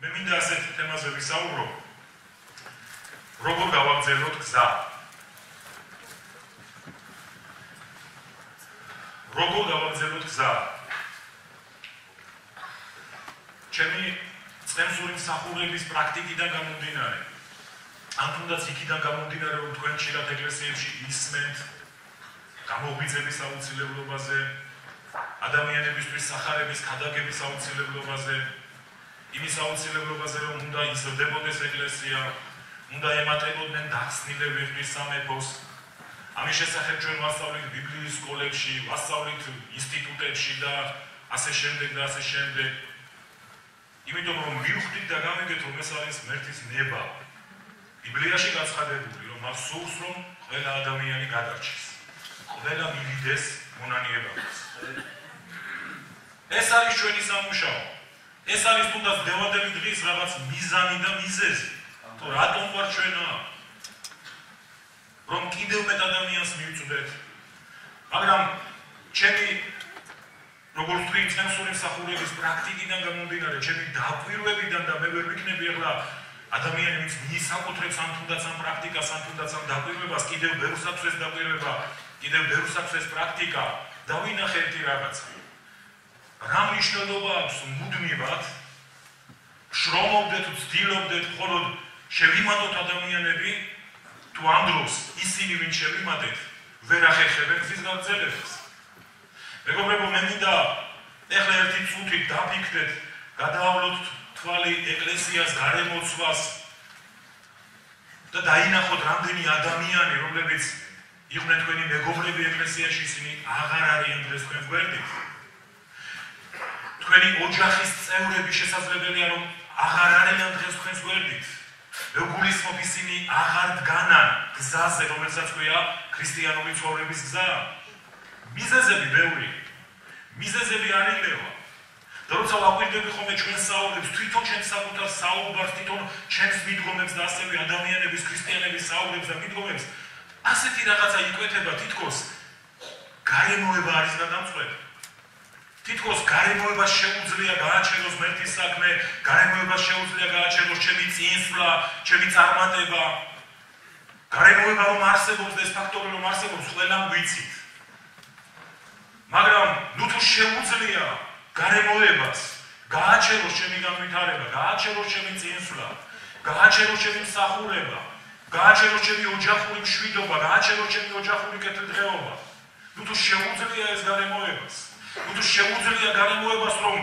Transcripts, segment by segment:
მე მინდა ასეთ თემაზე ვისაუბრო. როგორ გავაგზავნოთ გზა? როგორ გავაგზავნოთ გზა? ჩემი წემსური მსახურების პრაქტიკიდან გამომდინარე, ან თუნდაც იქიდან გამომდინარე, რომ თქვენ ხშირად ეკლესიებში ისმენთ გამოგვიძების აუცილებლობაზე, ადამიანებისთვის სახარების ქადაგების აუცილებლობაზე, იმის აუცილებლობაზე, რომ უნდა იზრდებოდეს ეკლესია, უნდა ემატებოდნენ დახსნილებისთვის სამეფოს. ამის შესახებ ჩვენ ვასწავლით ბიბლიის სკოლებში, ვასწავლით ინსტიტუტებში და ასე შემდეგ და ასე შემდეგ. იმიტომ რომ მივხვდით და გამიგეთ, რომ ეს არის ღმერთის ნება. ბიბლიაში გაცხადებული, რომ მას სურს, რომ ყველა ადამიანი გადარჩეს. ყველა მივიდეს მონანიებამდე. ეს არის ჩვენი სამუშაო. ეს არის თუნდაც დევადები დღის რაღაც მიზანი და მიზეზი. თუ რატომ ვარ ჩვენა? რომ კიდევ მეტ ადამიანს მივწვდეთ. მაგრამ ჩემი როგორც თქვი წემსური მსახურების პრაქტიკიდან გამომდინარე, ჩემი დაკვირვებიდან და მე ვერ ვიქნები ახლა ადამიანი ვინც მიისაკუთრებს ამ თუნდაც ამ პრაქტიკას, ამ თუნდაც ამ დაკვირვებას, კიდევ ბევრს აქვს ეს დაკვირვება, კიდევ ბევრს აქვს ეს პრაქტიკა, დავინახე ერთი რაღაცა. რა მნიშვნელობა აქვს მუდმივად შრომობდეთ, ვცდილობდეთ, მხოლოდ შევიმატოთ ადამიანები, თუ ამ დროს ისინი ვინც შევიმატეთ, ვერ ახერხებენ გზის გაგრძელებას. მეგობრებო, მე მინდა ეხლა ერთი წუთით დაფიქრდეთ, გადაავლოთ თვალი ეკლესიას, გარემოცვას და დაინახოთ რამდენი ადამიანი, რომლებიც იყვნენ თქვენი მეგობრები ეკლესიაში, ისინი აღარ არიან დღეს თქვენ გვერდით. თქვენი ოჯახის წევრები შესაძლებელია, რომ აღარ არიან დღეს თქვენს გვერდით. მე გულისხმობ, ისინი აღარ დგანან გზაზე, რომელსაც ქვია ქრისტიანული ცხოვრების გზა. მიზეზები ბევრი, მიზეზები არ იგევა. და როცა ვაკვირდები ხოლმე ჩვენს საუბრებს, თვითონ ჩემს საკუთარ საუბარს, თვითონ ჩემს მიდგომებს და ასევე ადამიანების, ქრისტიანების საუბრებს და მიდგომებს, ასეთი რაღაცა იკვეთება, თითქოს გარემოება არის გადამწყვეტი. თითქოს გარემოებას შეუძლია გააჩეროს ღმერთის საქმე, გარემოებას შეუძლია გააჩეროს ჩემი წინსვლა, ჩემი წარმატება. გარემოება რომ არსებობს და ეს ფაქტორი რომ არსებობს, ყველამ ვიცით. მაგრამ ნუ თუ შეუძლია გარემოებას გააჩეროს ჩემი განვითარება, გააჩეროს ჩემი წინსვლა, გააჩეროს ჩემი მსახურება, გააჩეროს ჩემი ოჯახური მშვიდობა, გააჩეროს ჩემი ოჯახური კეთილდღეობა. ნუ თუ შეუძლია ეს გარემოებას, ნუ თუ შეუძლია გარემოებას, რომ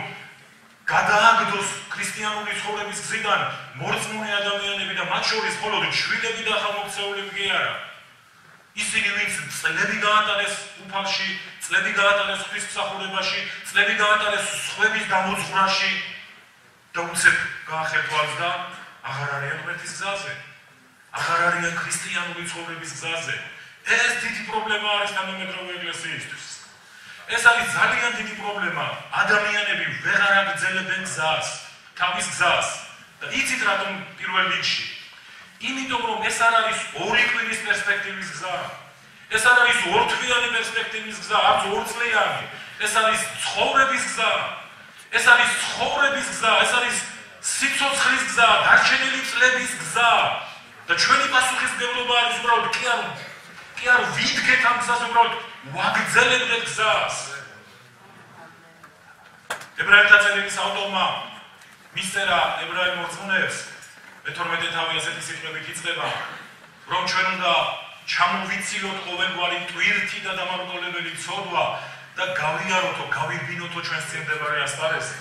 გადააგდოს ქრისტიანული ცხოვრების გზიდან მორწმუნე ადამიანები და მათ შორის მხოლოდ შვილები და ხალხმოქცეულები კი არა. ისინი ვინც წლები გაატარეს უფალში, წლები გაატარეს ღვთისმსახურებაში, წლები გაატარეს სხვების დამოძღვრაში და უცებ გაახერხვალს და აღარ არიან ღმერთის გზაზე, აღარ არიან ქრისტიანული ცხოვრების გზაზე. ეს დიდი პრობლემა არის თანამედროვე ეკლესიისთვის. ეს არის ძალიან დიდი პრობლემა. ადამიანები ვეღარ აგრძელებენ გზას, თავის გზას და იცით რატომ პირველ რიგში? იმიტომ რომ ეს არ არის ორი კვირის პერსპექტივის გზა. ეს არ არის ორთვიანი პერსპექტივის გზა, არც ორწლიანი. ეს არის ცხოვრების გზა. ეს არის ცხოვრების გზა, ეს არის სიცოცხლის გზა, დარჩენილი წლების გზა. და ჩვენი პასუხისმგებლობა არის უბრალოდ კი არ ვიდგეთ ამ გზას, უბრალოდ ვაგრძელებდეთ გზას. ებრაელთა წერილის ავტორმა მისწერა ებრაელ მორწმუნეებს, მე-12 თავი ასეთი სიტყვებით იწყება, რომ ჩვენ უნდა ჩამოვიცილოთ ყოველგვარი ტვირთი და დამარგოლებელი ცოდვა და გავიაროთო, გავირბინოთო ჩვენს წინ მდებარე ასპარეზზე.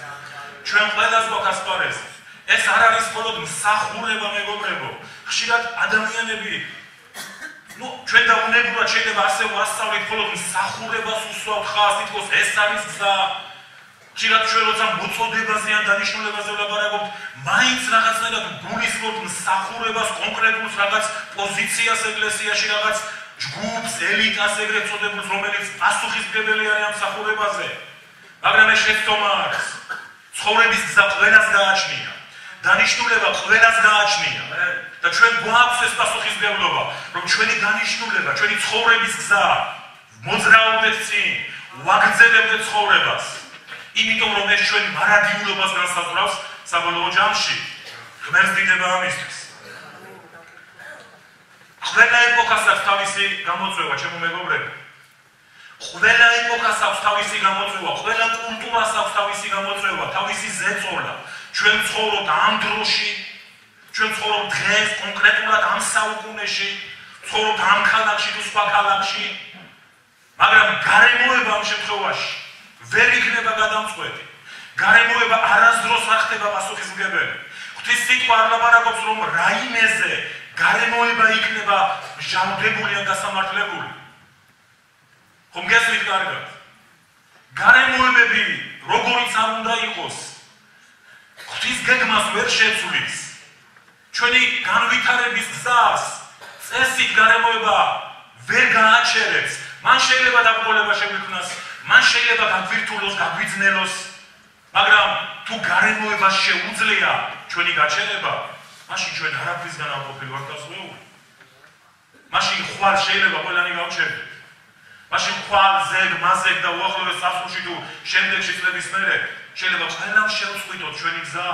ჩვენ ყველას გვაქვს ასპარეზი. ეს არ არის მხოლოდ მსახურება, მეგობრებო. ხშირად ადამიანები ჩვენ დაუნებურად შეიძლება ასე ვასწავლით, მხოლოდ მსახურებას უსვამთ ხაზს, თითქოს ეს არის გზა. ხშირად ჩვენ როცა მოწოდებაზე ან დანიშნულებაზე ვლაპარაკობთ, მაინც რაღაცნაირად გულისხმობთ მსახურებას, კონკრეტულს რაღაც პოზიციას ეკლესიაში, რაღაც ჯგუფს, ელიტას ეგრეთ წოდებულს, რომელიც პასუხისმგებელი არის ამ მსახურებაზე. მაგრამ ეს შეცდომა არის. ცხოვრების გზა ყველას გააჩნია. დანიშნულება ყველას გააჩნია. და ჩვენ გვაქვს ეს პასუხისმგებლობა, რომ ჩვენი დანიშნულება, ჩვენი ცხოვრების გზა მოძრაობდეთ წინ, ვაგრძელებდეთ ცხოვრებას. იმიტომ რომ ეს ჩვენ მარადიულობას განსაზღვრავს, საბოლოო ჯამში ღმერთს დიდება ამისთვის. ყველა ეპოქას აქვს თავისი გამოწვევა, ჩემო მეგობრებო. ყველა ეპოქას აქვს თავისი გამოწვევა, ყველა კულტურას აქვს თავისი გამოწვევა, თავისი ზეწოლა. ჩვენ ცხოვრობთ ამ დროში, ჩვენ ცხოვრობთ დღეს კონკრეტულად ამ საუკუნეში, ცხოვრობთ ამ ქალაქში თუ სხვა ქალაქში, მაგრამ გარემოება ამ შემთხვევაში ვერ იქნება გადამწყვეტი. გარემოება არასდროს არ ხდება პასუხისმგებელი. ღვთის სიტყვა არ ლაპარაკობს, რომ რაიმეზე გარემოება იქნება ჟალდებული ან გასამართლებული. ხომ გესმით კარგად? გარემოებები როგორიც არ უნდა იყოს, ღვთის გეგმას ვერ შეცვლის. ჩვენი განვითარების გზას წესით გარემოება ვერ გააჩერებს. მან შეიძლება დაბრკოლება შეგვიქმნას, მან შეიძლება გაგვირთულოს, გაგვიძნელოს, მაგრამ თუ გარემოებას შეუძლია ჩვენი გაჩერება, მაშინ ჩვენ არაფრისგან არ ყოფილვართ გასვლეული. მაშინ ხვალ შეიძლება ყველანი გავჩერდეთ. მაშინ ხვალ ზეგ, მაზეგ და უახლოეს სასულში თუ შემდეგში წლების მერე შეიძლება ყველამ შევწყვიტოთ ჩვენი გზა.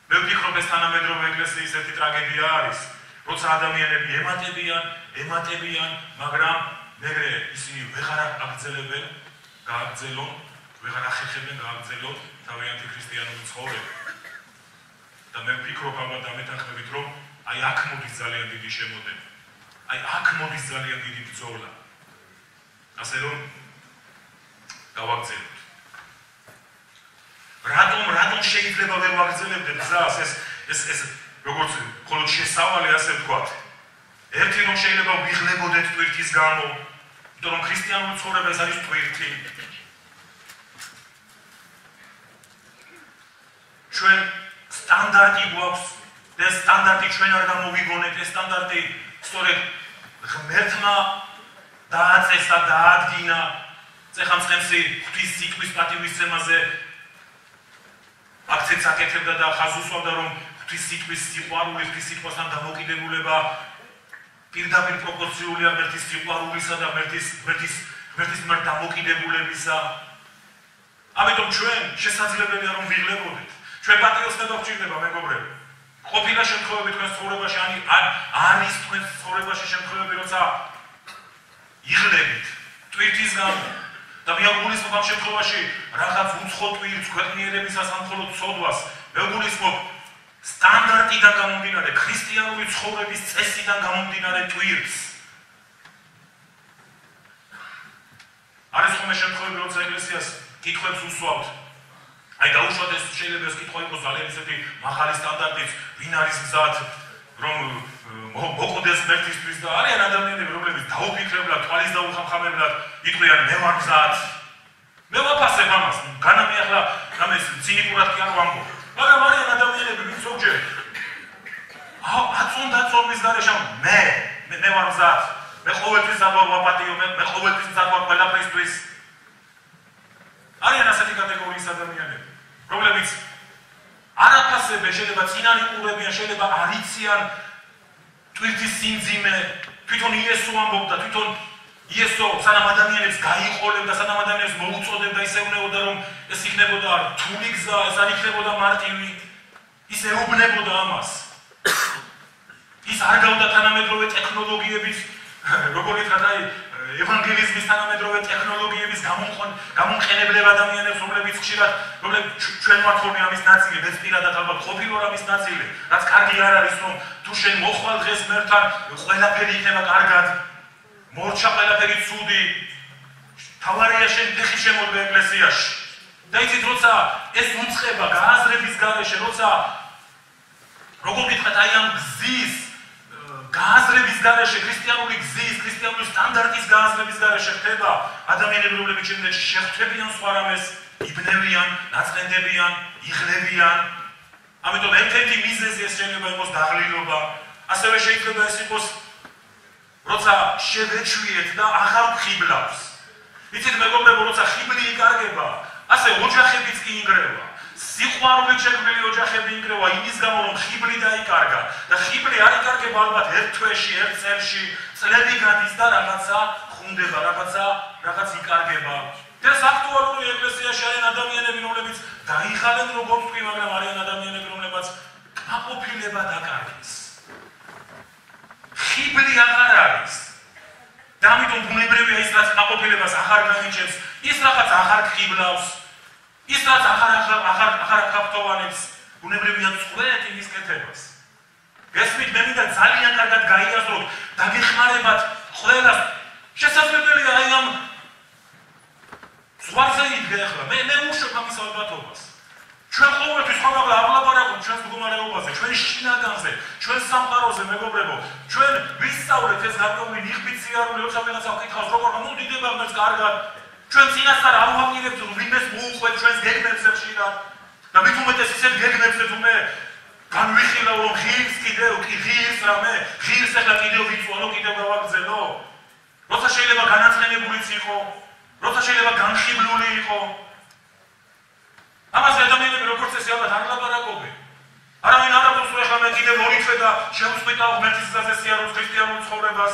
მე ვფიქრობ, ეს თანამედროვე ეკლესიის ერთი ტრაგედია არის, როცა ადამიანები ემატებიან, მაგრამ მერე ისინი ვეღარ აგრძელებენ, გააგრძელონ, ვეღარ ახერხებენ გააგრძელონ თავიანთი ქრისტიანული ცხოვრება. და მე ვფიქრობ ალბათ დამეთანხმებით, რომ აი აქ მოდის ძალიან დიდი შემოდენა. აი აქ მოდის ძალიან დიდი ბრძოლა. ასე რომ გავაგრძელებთ. რატომ შეიძლება ვერ ვაგრძელებდეთ გზას? ეს როგორც მხოლოდ შესავალი, ასე ვთქვათ. ერთი რომ შეიძლება ვიღლებოდეთ ტვირთის გამო, იმიტომ რომ ქრისტიანული ცხოვრება ეს არის ტვირთი. ჩვენ სტანდარტი გვაქვს და ეს სტანდარტი ჩვენ არ გამოვიგონეთ, ეს სტანდარტი სწორედ ღმერთმა დააწესა, დაადგინა წეხამწყემსი ღვთის სიტყვის პატივისცემაზე აქცენტს აკეთებდა და ხაზს უსვამდა, რომ ღვთის სიტყვის სიყვარული, ღვთის სიტყვასთან დამოკიდებულება პირდაპირ პროპორციულია ღმერთის სიყვარულისა და ღმერთის მიმართ დამოკიდებულებისა. ამიტომ ჩვენ შესაძლებელია რომ ვიღლებოდეთ. ჩვენ პატრიოტობა გვჭირდება, მეგობრებო. ყოფილა შემთხვევები თქვენს ცხოვრებაში არის თქვენს ცხოვრებაში შემთხვევები, როცა იღლებით ტვირთის გამო და მე ვგულისხმობ ამ შემთხვევაში რაღაც უცხო ტვირთს ქვეყნიერებისას ან მხოლოდ ცოდვას. მე ვგულისხმობ სტანდარტიდან გამომდინარე, ქრისტიანული ცხოვრების წესიდან გამომდინარე ტვირთს. არის ხოლმე შემთხვევები, როცა ეკლესიას კითხვებს უსვამთ. აი დაუშვათ, ეს შეიძლება ეს კითხვა იყოს ძალიან ისეთი მაღალი სტანდარტით, ვინ არის გზად, რომ მოყვდეს ღმერთისთვის და არიან ადამიანები, რომლებიც დაუფიქრებლად, თვალის დაუხამხამებლად იყვიან, მე ვარ გზად. მე ვაფასებ ამას, განამე ახლა რამე ცინიკურად კი არ ვამბობ. მაგრამ არიან ადამიანები, ვინც ზოგჯერ აწონდაწონდის გარეშე მე ვარ გზად. მე ყოველთვის ზავარ ვაპატიო, მე ყოველთვის ზავარ ყველაფრისთვის. არიან ასეთი კატეგორიის ადამიანები, რომლებიც არაფასებენ, შეიძლება წინან იყურებიან, შეიძლება არ იციან ტვირთის სიმძიმე, თვითონ იესო ამბობდა, თვითონ იესო სანამ ადამიანებს გაიყოლებდა, სანამ ადამიანებს მოუწოდებდა, ისევნებოდა, რომ ეს იქნებოდა რთული გზა, ეს არ იქნებოდა მარტივი, ის ეუბნებოდა ამას. ის არ გავდა თანამედროვე ტექნოლოგიების, როგორ ვთქვათ, აი ევანგელიზმის თანამედროვე ტექნოლოგიების გამომყენებლებ ადამიანებს, რომლებიც ხშირად, ჩვენ ვართ ხოლმე ამის ნაწილი, მეც პირადად ალბათ ყოფილვარ ამის ნაწილი, რაც კარგი არ არის, რომ თუ შენ მოხვალ დღეს ღმერთთან, ყველაფერი იქნება კარგად, მორჩა ყველაფერი ცუდი, თავარია შენ ფეხი შემოდგა ეკლესიაში. და იცით, როცა ეს უწყება გააზრების გარეშე, როცა როგორ ვთქვათ, აი ამ გზის გააზრების გარეშე, ქრისტიანული გზის, ქრისტიანული სტანდარტის გააზრების გარეშე ხდება ადამიანები, რომლებიც შემდეგში შეხვდებიან სხვა რამეს, იბნევიან, ნაწყენდებიან, იღლებიან. ამიტომ ერთ-ერთი მიზეზი ეს შეიძლება იყოს დაღლილობა. ასევე შეიძლება ეს იყოს, როცა შევეჩვიეთ და აღარ ვხიბლავს. იცით, მეგობრებო, როცა ხიბლი იკარგება, ასე ოჯახებიც კი ინგრევა. სიყვარულით შექმნილი ოჯახები ინგრევა იმის გამო, რომ ხიბლი დაიკარგა და ხიბლი არ იკარგება ალბათ ერთ თვეში, ერთ წელში, წლები გადის და რაღაცა ხუნდება, რაღაც იკარგება. ეს აქტუალური ეკლესიაში არიან ადამიანები, რომლებიც დაიხალენ როგორც თქვი, მაგრამ არიან ადამიანები, რომლებიც კმაყოფილება დაკარგეს. ხიბლი აღარ არის. და ამიტომ ბუნებრივია ის რაც კმაყოფილებას აღარ განიჭებს, ის რაღაც აღარ ხიბლავს, ის რაც აღარ აკაპტოვანებს, ბუნებრივია წვეთ იმის კეთებას. გესმით, მე მინდა ძალიან კარგად გაიაზროთ და გეხმარებათ ყველას. შესაძლებელია აი ამ ზღვაზე იდგე ახლა. მე უშევ ამის ალბათობას. ჩვენ ყოველთვის ხომ აღლაპარაკობთ ჩვენს მდგომარეობაზე, ჩვენი შინაგანზე, ჩვენ სამყაროზე, მეგობრებო. ჩვენ ვისწავლეთ ეს გარკვეული ნიღბი სიარული, როცა ვიღაცა ვკითხავს, როგორ მოდიდება მეც კარგად. ჩვენ წინასწარ არ ვაპირებთ ვინმეს მოუყვეთ ჩვენს გეგმებზე ხშირად. და მით უმეტეს ისეთ გეგმებზე თუ მე განვიხილავ რომ ღირს კიდევ ღირს რამე, ღირს ახლა კიდევ ვიწვალო, კიდევ გავაგრძელო. როცა შეიძლება განაცხენებულიც იყო, როცა შეიძლება განხიბლული იყო. ამას ადამიანები როგორც ეს ალბათ არ ლაპარაკობენ. არავინ არ აკეთებს რომ ახლა მე კიდევ მოვიწვე და შევწყვიტავ ღმერთის გზაზე სიარულს, ქრისტიანულ ცხოვრებას.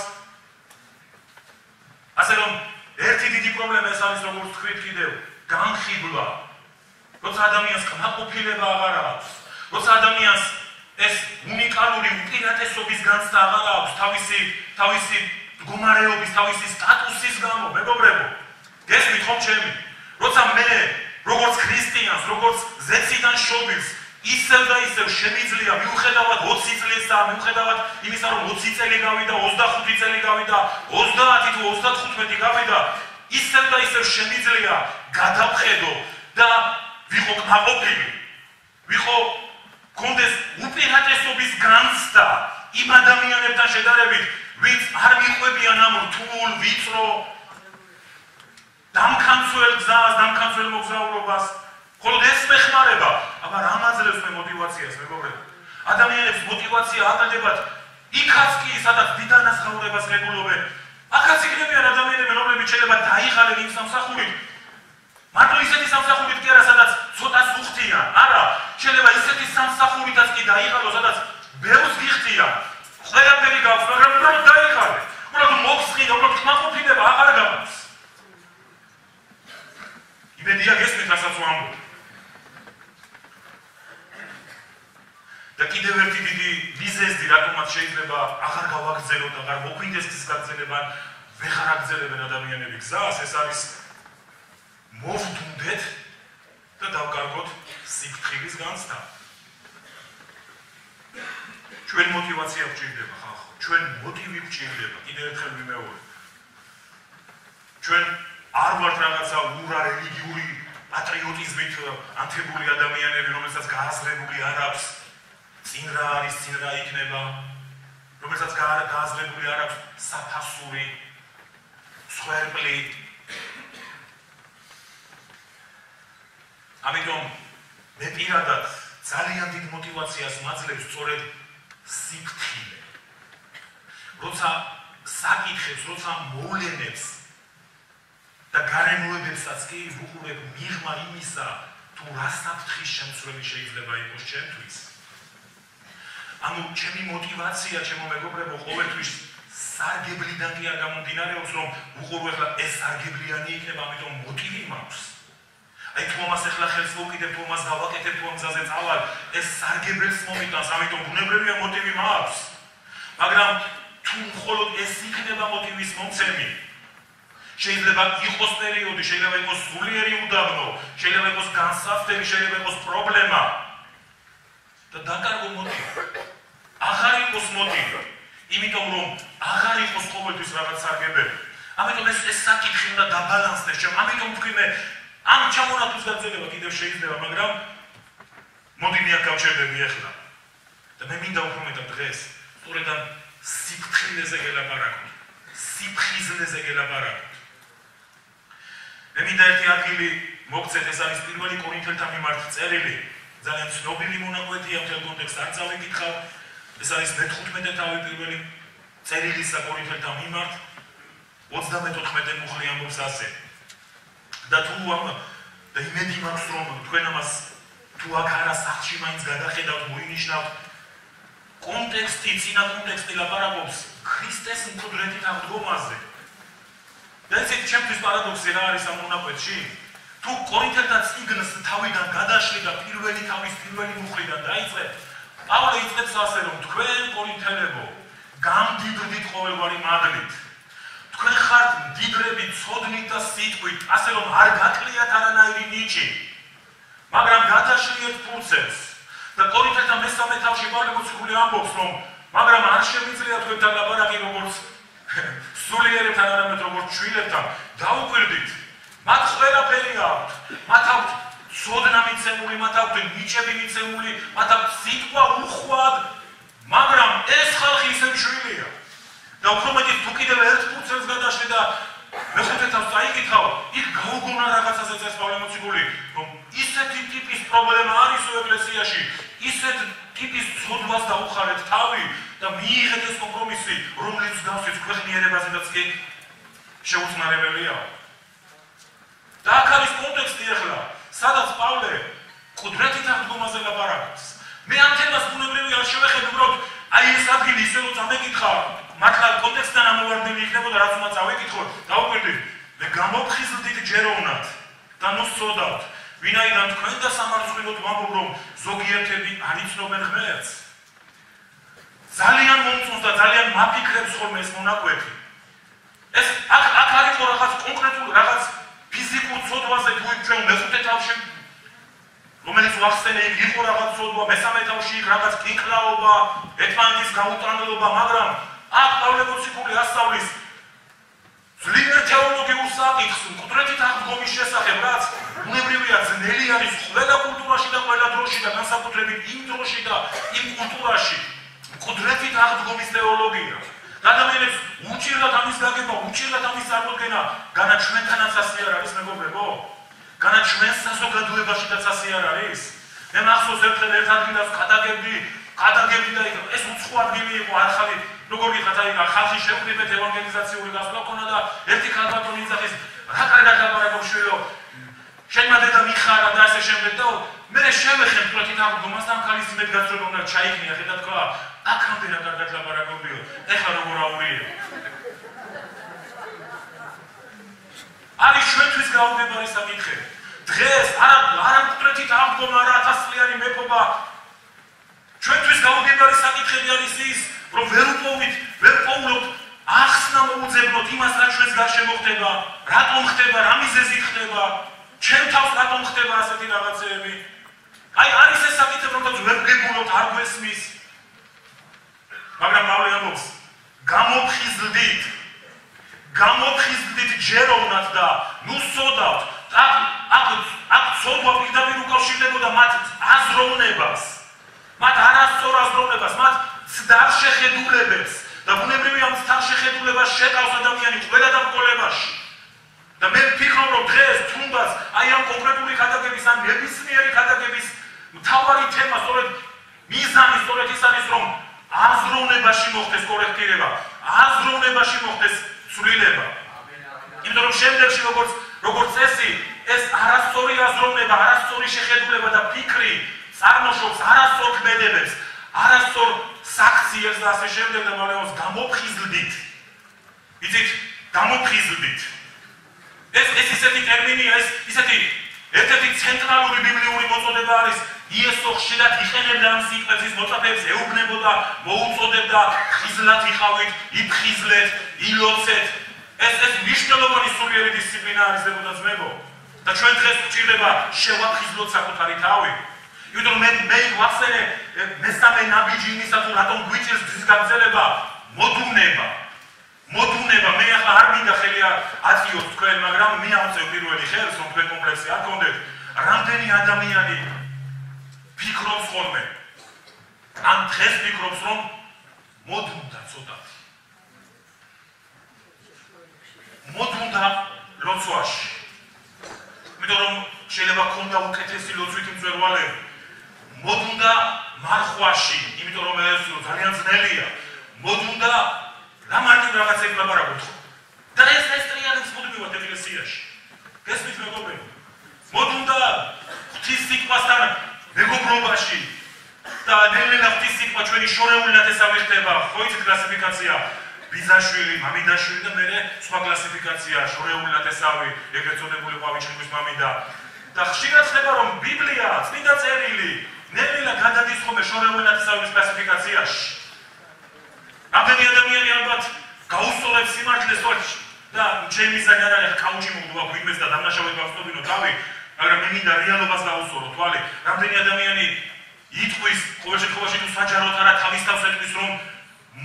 ასე რომ ერთი დიდი პრობლემა ეს არის როგორც თქვით კიდევ განხიბლა. როცა ადამიანს კმაყოფილება აღარ აქვს, როცა ადამიანს ეს უნიკალური უპირატესობის განცდა აღარ აქვს თავისი მდგომარეობის, თავისი სტატუსის გამო, მეგობრებო. გესმით ხომ ჩემი? როცა მე როგორც ქრისტიანს, როგორც ზეციდან შობილს, ისევ და ისევ შემიძლია მიუხედავად 20 წლისა, მიუხედავად იმისა, რომ 20 წელი გავიდა, 25 წელი გავიდა, 30 თუ 35 გავიდა, ისევ და ისევ შემიძლია გადავხედო და ვიყო კმაყოფილი, ვიყო კონდეს უპირატესობის განცდა იმ ადამიანებთან შედარებით, ვინც არ მიყვებიან ამ რთულ, ვიწრო, დამქანცველ გზას, დამქანცველ მოგზაურობას. მხოლოდ ეს მეხმარება, აბა რა მაძლევს მე მოტივაციას, მეგობრებო? ადამიანებს მოტივაცია აკლდებათ იქაც კი, სადაც დიდანაზღაურებას ღებულობენ. აქაც იქნებიან ადამიანები, რომლებიც შეიძლება დაიხალენ იმ სამსახურით. მარტო ისეთი სამსახურით კი არა, სადაც ცოტა სუხთიან. არა, შეიძლება ისეთი სამსახურითაც კი დაიხალო, სადაც ბევრს გიხდიან. ყველაფერი გაქვს, მაგრამ უბრალოდ დაიხალე. უბრალოდ მოგსყიდა, უბრალოდ კმაყოფილება აღარ გაქვს. იმედია გესმით, რასაც ვამბობ. და კიდევ ერთი დიდი მიზეზი, რატომაც შეიძლება აღარ გავაგრძელოთ, აღარ მოგვინდეს გზის გაგრძელება, ვეღარ აგრძელებენ ადამიანები გზას, ეს არის მოვდუნდეთ და დავკარგოთ სიფრთხილის განცდა. ჩვენ მოტივაცია გვჭირდება, ხალხო, ჩვენ მოტივი გვჭირდება, კიდევ ერთხელ ვიმეორე. ჩვენ არ ვართ რაღაცა ურა რელიგიური პატრიოტიზმით ანთებული ადამიანები, რომელსაც გააზრებული არ აქვს წინ რა არის, წინ რა იქნება, რომელსაც გააზრებული არ აქვს საფასური, სვერპლი. ამიტომ მე პირადად ძალიან დიდ მოტივაციას მაძლევს სწორედ სიფრთხილე. როცა საკითხებს, როცა მოვლენებს და გარემოებებსაც კი ვუყურებ მიღმა იმისა, თუ რა საფრთხის შემცვლელი შეიძლება იყოს ჩემთვის. ანუ ჩემი მოტივაცია, ჩემო მეგობრებო, ყოველთვის სარგებლიდან კი არ გამომდინარეობს, რომ ვუყურებ ახლა ეს სარგებლიანი იქნება, ამიტომ მოტივი მაქვს. აი თუ ამას ახლა ხელს მოვკიდებ, თუ ამას გავაკეთებ, თუ ამ გზაზე წავალ, ეს სარგებელს მომიტანს, ამიტომ ბუნებრივია მოტივი მაქვს. მაგრამ თუ მხოლოდ ეს იქნება მოტივის მომცემი, შეიძლება იყოს პერიოდი, შეიძლება იყოს სულიერი უდაბნო, შეიძლება იყოს განსაცდელი, შეიძლება იყოს პრობლემა და დაკარგო მოტივი. აღარ იყოს მოტივი, იმიტომ რომ აღარ იყოს ყოველთვის რაღაც სარგებელი. ამიტომ ეს საკითხი უნდა დაბალანსდეს, ამიტომ თქვი მე ამ ჩამონათვლის გაგრძელება კიდევ შეიძლება, მაგრამ მოდი მე გავჩერდები ახლა. და მე მინდა უფრო მეტად დღეს სწორედ ამ სიფრთხილეზე გელაპარაკოთ, სიფხიზლეზე გელაპარაკოთ. მე მინდა ერთი ადგილი მოგცეთ, ეს არის პირველი კორინთელთა მიმართ წერილი, ძალიან ცნობილი მონაკვეთია, მთელ კონტექსტს არ წავიკითხავ. ეს არის მე-15 თავი პირველი წერილი საკორინთელთა მიმართ, 34 მუხლი ამბობს ასე. და თუ და იმედი მაქვს, რომ თქვენ ამას თუ აქ არა სახლში მაინც გადახედავთ, მოინიშნავთ, კონტექსტი, წინა კონტექსტი ლაპარაკობს ქრისტეს მკვდრეთით აღდგომაზე. და ესეთი ჩემთვის პარადოქსი რა არის ამ მონაკვეთში? თუ კორინთელთა წიგნს თავიდან გადაშლი და პირველი თავის პირველი მუხრიდან დაიწყებთ, პავლე იწყებს ასე რომ თქვენ კორინთელებო, გამდიდრდით ყოველგვარი მადლით. თქვენ ხართ მდიდრები ცოდნით და სიტყვით, ასე რომ არ გაკლიათ არანაირი ნიჭი, მაგრამ გადაშლიეთ ფურცელს. და კორინთელთა მესამე თავში პავლე მოციქული ამბობს, რომ მაგრამ არ შემიძლია თქვენთან ლაპარაკი როგორც სულიერებთან, არამედ როგორც შვილებთან, დაუკვირდით. მათ ყველაფერი აქვთ, მათ აქვთ ცოდნა მიცემული, მათ აქვთ ნიჭები მიცემული, მათ აქვთ სიტყვა უხვად, მაგრამ ეს ხალხი ისევ შვილია. და უფრო მეტი თუ კიდევ ერთ ფურცელს გადაშლი და მეხუთე თავს წაიკითხავ, იქ გაუგონა რაღაცაზე წერს პავლე მოციქული, რომ ისეთი ტიპის პრობლემა არის ეკლესიაში, ისეთ ტიპის ცოდვას დაუხარეთ თავი და მიიღეთ ეს კომპრომისი, რომელიც გასვით ქვეყნიერებაზედაც კი შეუძლია. და აქ არის კონტექსტი ახლა, სადაც პავლე კუდრეთით აღდგომაზე ლაპარაკობს. მე ამ თემას ბუნებრივი არ შევეხებ, უბრალოდ აი ეს ადგილი ისე რომ წამეკითხა, მართლა კონტექსტთან ამოვარდნილი იქნებოდა, რაც უნდა წავეკითხო, დაუკვირდით, მე გამოფხიზლდით ჯეროვნად და ნუ სწოდავთ, ვინაიდან თქვენ და სამარცხვინოდ ვამბობ, რომ ზოგიერთები არ იცნობენ ღმერთს. ძალიან მომწონს და ძალიან მაფიქრებს ხოლმე ეს მონაკვეთი. ეს აქ არის რაღაც კონკრეტული რაღაც ფიზიკურ ცოდვაზე თუ იქ ჩვენ მეხუთე თავში რომელიც ვახსენე იქ იყო რაღაც ცოდვა, მესამე თავში იქ რაღაც კიკლაობა, ერთმანეთის გაუტანლობა, მაგრამ აქ პავლე მოციქული ასწავლის ძლიერ თეოლოგიურ საკითხს მკვდრეთით აღდგომის შესახებ, რაც ბუნებრივია ძნელი არის ყველა კულტურაში და ყველა დროში და განსაკუთრებით იმ დროში და იმ კულტურაში მკვდრეთით აღდგომის თეოლოგია. ადამიანებს უჭირდათ ამის გაგება, უჭირდათ ამის წარმოდგენა, განა ჩვენთანაც ასე არ არის მეგობრებო? განა ჩვენ საზოგადოებაშიც ასე არ არის? მე მახსოვს ერთხელ ერთ ადგილას გადაგებდი და ეს უცხო ადგილი იყო, ახალი როგორ ვიხათ, აი ხალხი შეგვდებით ევანგელიზაციური გასვლა ქონა და ერთი ქალბატონი იძახის, რა კარგად ლაპარაკობ შვილო, შენმა დედა მიხარა და ასე შემდეგ და მე შევეხებ პროექტით აღდგომას და ამ ქალის იმედგაცრუება უნდა ჩაიქნია, ხედავ თქვა, აქამდე რა კარგად ლაპარაკობდიო, ეხლა როგორ აურიო. არის ჩვენთვის გაუგებარი საკითხი. დღეს არა მკვდრეთით აღდგომა, არა 1000 წლიანი მეფობა. ჩვენთვის გაუგებარი საკითხები არის ის, რომ ვერ პოულობთ ახსნა მოუძებნოთ იმას, რაც ჩვენს გარშემო ხდება, რატომ ხდება, რა მიზეზით ხდება, ჩემ თავს რატომ ხდება ასეთი რაღაცეები. აი არის ეს საკითხები, რომელსაც ვერ გეგულობთ, არ გვესმის. მაგრამ პავლე ამბობს, გამოფხიზლდით ჯეროვნად და ნუ სწოდავთ. აქ ცოდვა პირდაპირ უკავშირდებოდა მათ აზროვნებას, მათ არასწორ აზროვნებას, მათ ცდარ შეხედულებებს და ბუნებრივია ამ ცდარ შეხედულებას შეყავს ადამიანი ყველა დამკოლებაში. და მე ვფიქრობ, რომ დღეს თუნდაც აი ამ კონკრეტული ქადაგების ან ნებისმიერი ქადაგების მთავარი თემა სწორედ მიზანი სწორედ ის არის, რომ აზროვნებაში მოხდეს კორექტირება, აზროვნებაში მოხდეს ცვლილება. იმიტომ რომ შემდეგში როგორც წესი, ეს არასწორი აზროვნება, არასწორი შეხედულება და ფიქრი წარმოშობს არასწორ ქმედებებს, არასწორ საქციელს და ასე შემდეგ და მალევას გამოფხიზლდით. იცით, გამოფხიზლდით. ეს ისეთი ტერმინია, ეს ისეთი ერთ-ერთი ცენტრალური ბიბლიური მოწოდება არის. იესო ხშირად იყენებდა ამ სიტყვების მოწაფეებს, ეუბნებოდა, მოუწოდებდა, ხიზლად იყავით, იფხიზლეთ, ილოცეთ. ეს მნიშვნელოვანი სულიერი დისციპლინა არის დებოდა ძმებო. და ჩვენ დღეს გვჭირდება შევაფხიზლოთ საკუთარი თავი. იმიტომ რომ მე ვახსენე მესამე ნაბიჯი იმისა, თუ რატომ გვიჭირს გზის გაგრძელება, მოდუნება. მე ახლა არ მინდა ხელი აწიოთ თქვენ, მაგრამ მე ავწევ პირველი ხელს, რომ თქვენ კომპლექსი არ გქონდეთ. რამდენი ადამიანი ფიქრობს ხოლმე. ან დღეს ფიქრობს, რომ მოდუნდა ცოტათი. მოდუნდა ლოცვაში. იმიტომ რომ შეიძლება ქონდა უკეთესი ლოცვით მწვერვალები. მოდუნდა მარხვაში, იმიტომ რომ ეს ძალიან ძნელია. მოდუნდა რა მარტივ რაღაცებს ლაპარაკობთ. და ეს ტრიალის მოდუნდათ ეკლესიაში. გესმით მეგობრებო? მოდუნდა ღვთის სიტყვასთან მეგობრობაში და ნელ-ნელა ღვთის სიტყვა ჩვენი შორეული ნათესავი ხდება, ხო იცით კლასიფიკაცია. ბიზაშვილი, მამიდაშვილი და მე სხვა კლასიფიკაცია, შორეული ნათესავი, ეგრეთ წოდებული ყვავიჩენგვის მამიდა. და ხშირად ხდება რომ ბიბლია, წმინდა წერილი, ნელ-ნელა გადადის ხოლმე შორეული ნათესავების კლასიფიკაციაში. რამდენი ადამიანი ალბათ გაუსწორებს სიმართლეს თვალში და ჩემი მიზანი არ არის კაუჩი მოგდვა გვიმეს და დამნაშავედ გავსწორდინო თავი, მაგრამ მე მინდა რეალობას გავუსწორო თვალი. რამდენი ადამიანი იტყვის ყოველ შემთხვევაში თუ საჯაროდ არა თავის თავს ეტყვის რომ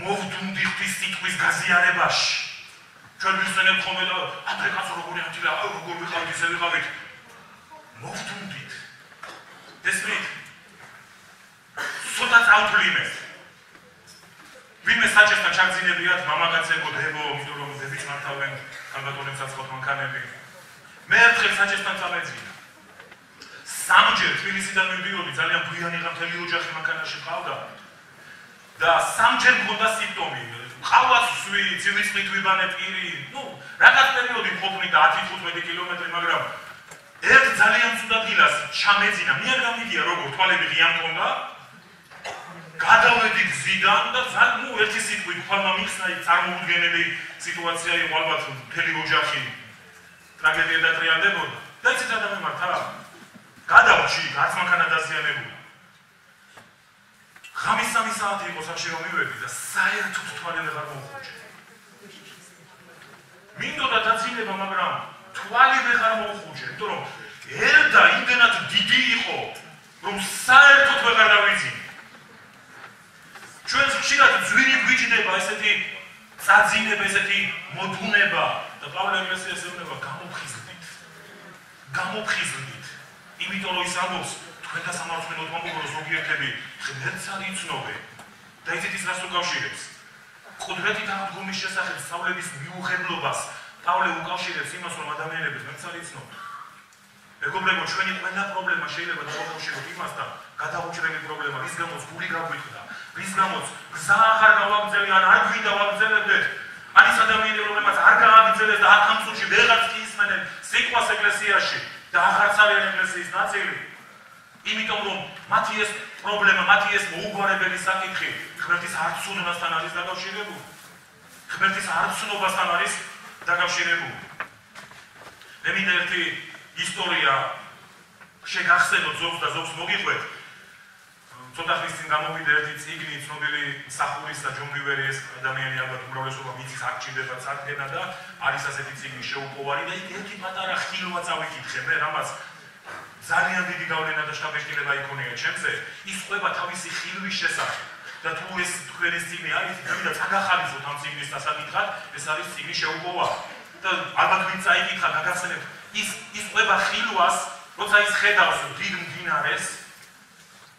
მოვდუნდი ღვთის სიტყვის გაზიარებაში. ჩვენ ვიხსენებთ ხოლმე და აფრიკას როგორი ამთილა, როგორ ვიყავით ისე ვიყავით. მოვდუნდით. ესმით. ცოტა წავთვლინეთ. ვინმე საჭესთან ჩაგზინებიათ მამაკაცებო დებო, იმიტომ რომ დებიც მართავენ ალბათონებს აცხოთ მანქანები. მე ერთხელ საჭესთან წამეძინა. სამჯერ თბილისიდან მივდიოდი, ძალიან გვიანი ღამთელი ოჯახი მანქანაში ყავდა. და სამჯერ მქონდა სიმპტომი. ყავაც სვი, ცივისყრით ვიბანე პირი. რაღაც პერიოდი მყოფნი და 10-15 კილომეტრი, მაგრამ ერთ ძალიან ცუდად დილას ჩამეძინა. მე არ გამიგია როგორ თვალები ღია მქონდა. გადავედი გზიდან და ერთი სიტყვით უფალმა მიხსნა იქ წარმოუდგენელი სიტუაცია იყო ალბათ მთელი ოჯახი ტრაგედია დატრიალდებოდა. და იცით რა დამემართა? გადავჭი, არც მანქანა დაზიანებულა. ღამის 3 საათი იყო სახში რომ მივედი და საერთოდ თვალი ვეღარ მოუხუჭე. მინდოდა დაძინება, მაგრამ თვალი ვეღარ მოუხუჭე, იმიტომ რომ ერდა იმდენად დიდი იყო, რომ საერთოდ ვეღარ დავიძინე. ჩვენ ხშირად ძვირი გვიჭდება ესეთი წაძინება, ესეთი მოდუნება და პავლე ეკლესიას ეუბნება გამოფხიზლდით. გამოფხიზლდით. იმიტომ რომ ის ამბობს თქვენ და სამართლიანოდ მომგონო ზოგიერთები ღმერთს არ იცნობენ. და იცით ის რას უკავშირებს? ყუდრეთით აღდგომის შესახებ სწავლების მიუღებლობას პავლე უკავშირებს იმას, რომ ადამიანები ღმერთს არ იცნობენ. მეგობრებო, ჩვენი ყველა პრობლემა შეიძლება დავუკავშიროთ იმასთან, გადაუჭრელი პრობლემა, რის გამოც გული გაგვიხვდა, რის გამოც გზა აღარ გავაგრძელე, ან არ გვინდა ვაგრძელებდეთ, ან ის ადამიანები, რომლებმაც არ გააგრძელეს და აქ ამ წუთში ვეღარც კი ისმენენ სიყვას ეკლესიაში და აღარც არიან ეკლესიის ნაწილი. იმიტომ რომ მათი ეს პრობლემა, მათი ეს მოუგვარებელი საკითხი ღმერთის არცნობასთან არის დაკავშირებული. ღმერთის არცნობასთან არის დაკავშირებული. მე მინდა ერთი ისტორია შეგახსენოთ ზოგს და ზოგს მოგიყვეთ. ცოტა ხნის წინ გამოვიდა ერთი წიგნი ცნობილი მსახურის და ჯონ ბივერის ადამიანი ალბათ უმრავლესობა მიწის აქ ჭირდება წარდგენა და არის ასეთი წიგნი შეუპოვარი და იქ ერთი პატარა ხილვა წავიკითხე მე რამაც ძალიან დიდი გავლენა და შთაბეჭდილება იქონია ჩემზე. ის ყვება თავისი ხილვის შესახებ და თუ ეს თქვენი წიგნი არის, მე წაგახალისოთ ამ წიგნის დასაკითხად, ეს არის წიგნი შეუპოვარი. და ალბათ ვინც წაიკითხა გაგახსენებთ ის ყვება ხილვას, როცა ის ხედავს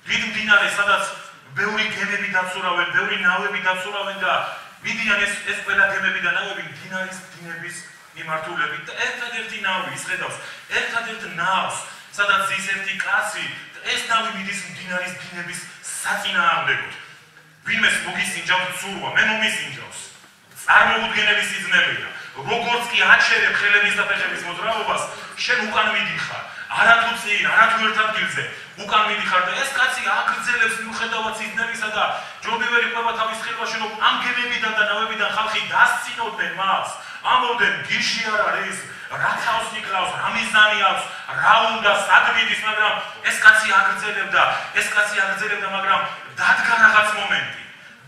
დიდ მდინარეს, სადაც ბევრი გემები დაცურავენ, ბევრი ნავები დაცურავენ და მიდიან ეს ყველა გემები და ნავები მდინარის დინების მიმართულებით და ერთადერთი ნავი ის ხედავს, ერთადერთ ნავს, სადაც ის ერთი კაცი, ეს ნავი მიდის მდინარის დინების საწინააღმდეგოდ. ვინმეს მოგისინჯავს ცურვა, მე მომისინჯავს. წარმოუდგენელი სიძნელეა. როგორც კი აჩერებ ხელების და ფეხების მოძრაობას, შენ უკან მიდიხარ. არათუ წინ, არათუ ერთ ადგილზე, უკან მიდიხარ და ეს კაცი აგრძელებს მიუხედავად სიძნელისა და ჯონ ბივერი ყვება თავის ხილვაში, რომ ამ გემებიდან და ნავებიდან ხალხი დასცინოდნენ მას. ამბობდნენ, გიში არ არის, რა თავს ნიკლავს, რა მიზანი აქვს, რა უნდა სადმიდის, მაგრამ ეს კაცი აგრძელებდა, მაგრამ დადგა რაღაც მომენტი,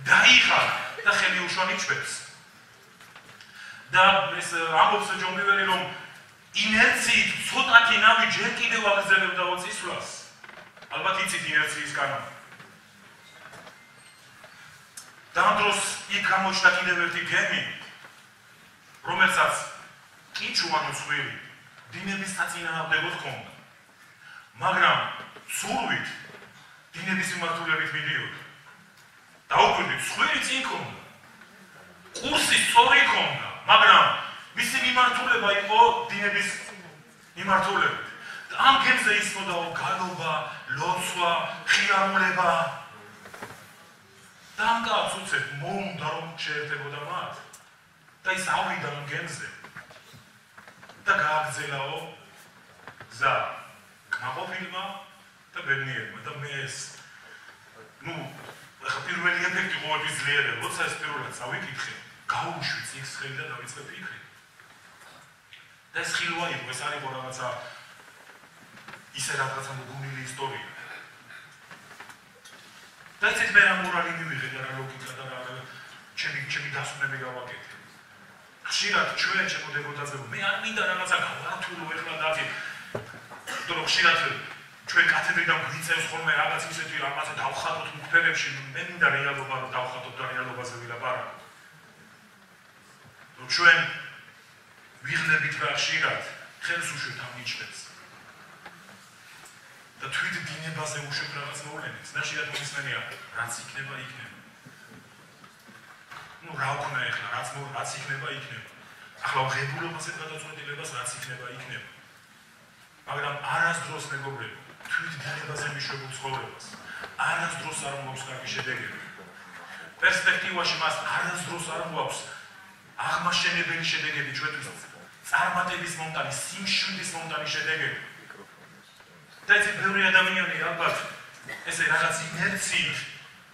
დაიხარა და ხელი უშვა ნიჩვებს. და ეს ამბობს ჯონ ბივერი, რომ ინერციით ცოტათი ნავი ჯერ კიდევ აგრძელებდა წისვლას. ალბათ იცით ინერციის კანონი. და ამ დროს იქ გამოჩნდა კიდევ ერთი გემი, რომელსაც კიჩუანო ცხვირი დინების საწინააღმდეგოდ ჰქონდა. მაგრამ ცურვით დინების მიმართულებით მიდიოდა. დაუკვირდით, ცხვირი წინ ჰქონდა. კურსი სწორი ჰქონდა, მაგრამ მისი მიმართულება იყო დინების მიმართულებით. ამ გემზე ისმოდაო გალობა, ლოცვა, ხიარულება. და ამ კაცს უცებ მოუნდა რომ შეერთებოდა მათ. და ის ავიდა ამ გემზე. და გააგრძელაო გზა კმაყოფილმა და ბედნიერმა და მე ეს ახლა პირველი ეფექტი ყოველთვის ძლიერია, როცა ეს პირველად წავიკითხე. გაუშვი წიგს ხელი და დავიწყე ფიქრი. და ეს ხილვა იყო, ეს არ იყო რაღაცა ისე რაღაცა მოგონილი ისტორია. და იცით მე რა მორალი მივიღე და რა ლოგიკა და რა ჩემი დასკვნები გავაკეთე. ხშირად ჩვენ ჩემო დებოდაზე მე არ მინდა რაღაცა გავართულო ეხლა დათი. თორემ ხშირად ჩვენ კათედრიდან გვიწევს ხოლმე რაღაც ისეთი რაღაცა დავხატოთ მუქფერებში, მე მინდა რეალობა რომ დავხატოთ და რეალობაზე ვილაპარაკოთ. რომ ჩვენ ვიღლებით რა ხშირად ხელს უშვებთ ამ ნიჭებს. და თვით დინებაზე უშვებთ რაღაც მოვლენებს. და ხშირად მომისმენია, რაც იქნება, იქნება. ну რა ვქნა ეხლა, რაც იქნება, იქნება. ახლა ღებულობაზე გადაწყვეტილებას რაც იქნება, იქნება. მაგრამ არასდროს მეგობრებო, თვით დინებაზე მიშვებულ ცხოვრებას არასდროს არ მოაქვს კარგი შედეგები. პერსპექტივაში მას არასდროს არ მოაქვს აღმაშენებელი შედეგები ჩვენთვის. წარმატების მომტანი, სიმშვიდის მომტანი შედეგები. და ეს ბევრი ადამიანი ალბათ ესე რაღაც ინერციით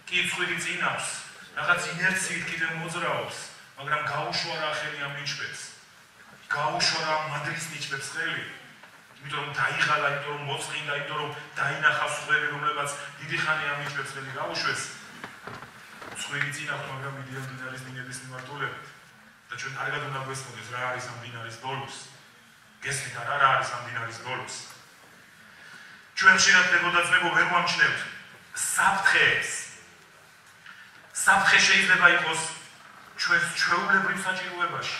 კითხვით წინ აქვს, რაღაც ინერციით კიდევ მოძრაობს, მაგრამ გაუშვარა ხელი ამ ნიჭებს. გაუშვარა მადრის ნიჭებს ხელი. იმიტომ რომ დაიღალა, იმიტომ რომ მოწყინდა, იმიტომ რომ დაინახა სხვები, რომლებაც დიდი ხანი ამ ნიჭებს ხელი გაუშვეს. სხვები წინ აქვს, მაგრამ მიდიან მდინარის დინების მიმართულებით. და ჩვენ კარგად უნდა გვესმოდეს რა არის ამ დინარის ბოლოს. გესმით რა არის ამ დინარის ბოლოს. ჩვენ ხშირად დებოდაცმებო ვერ ვამჩნევთ საფრთხეს. საფრთხე შეიძლება იყოს ჩვენს ჩვეულებრივ საჭიროებაში.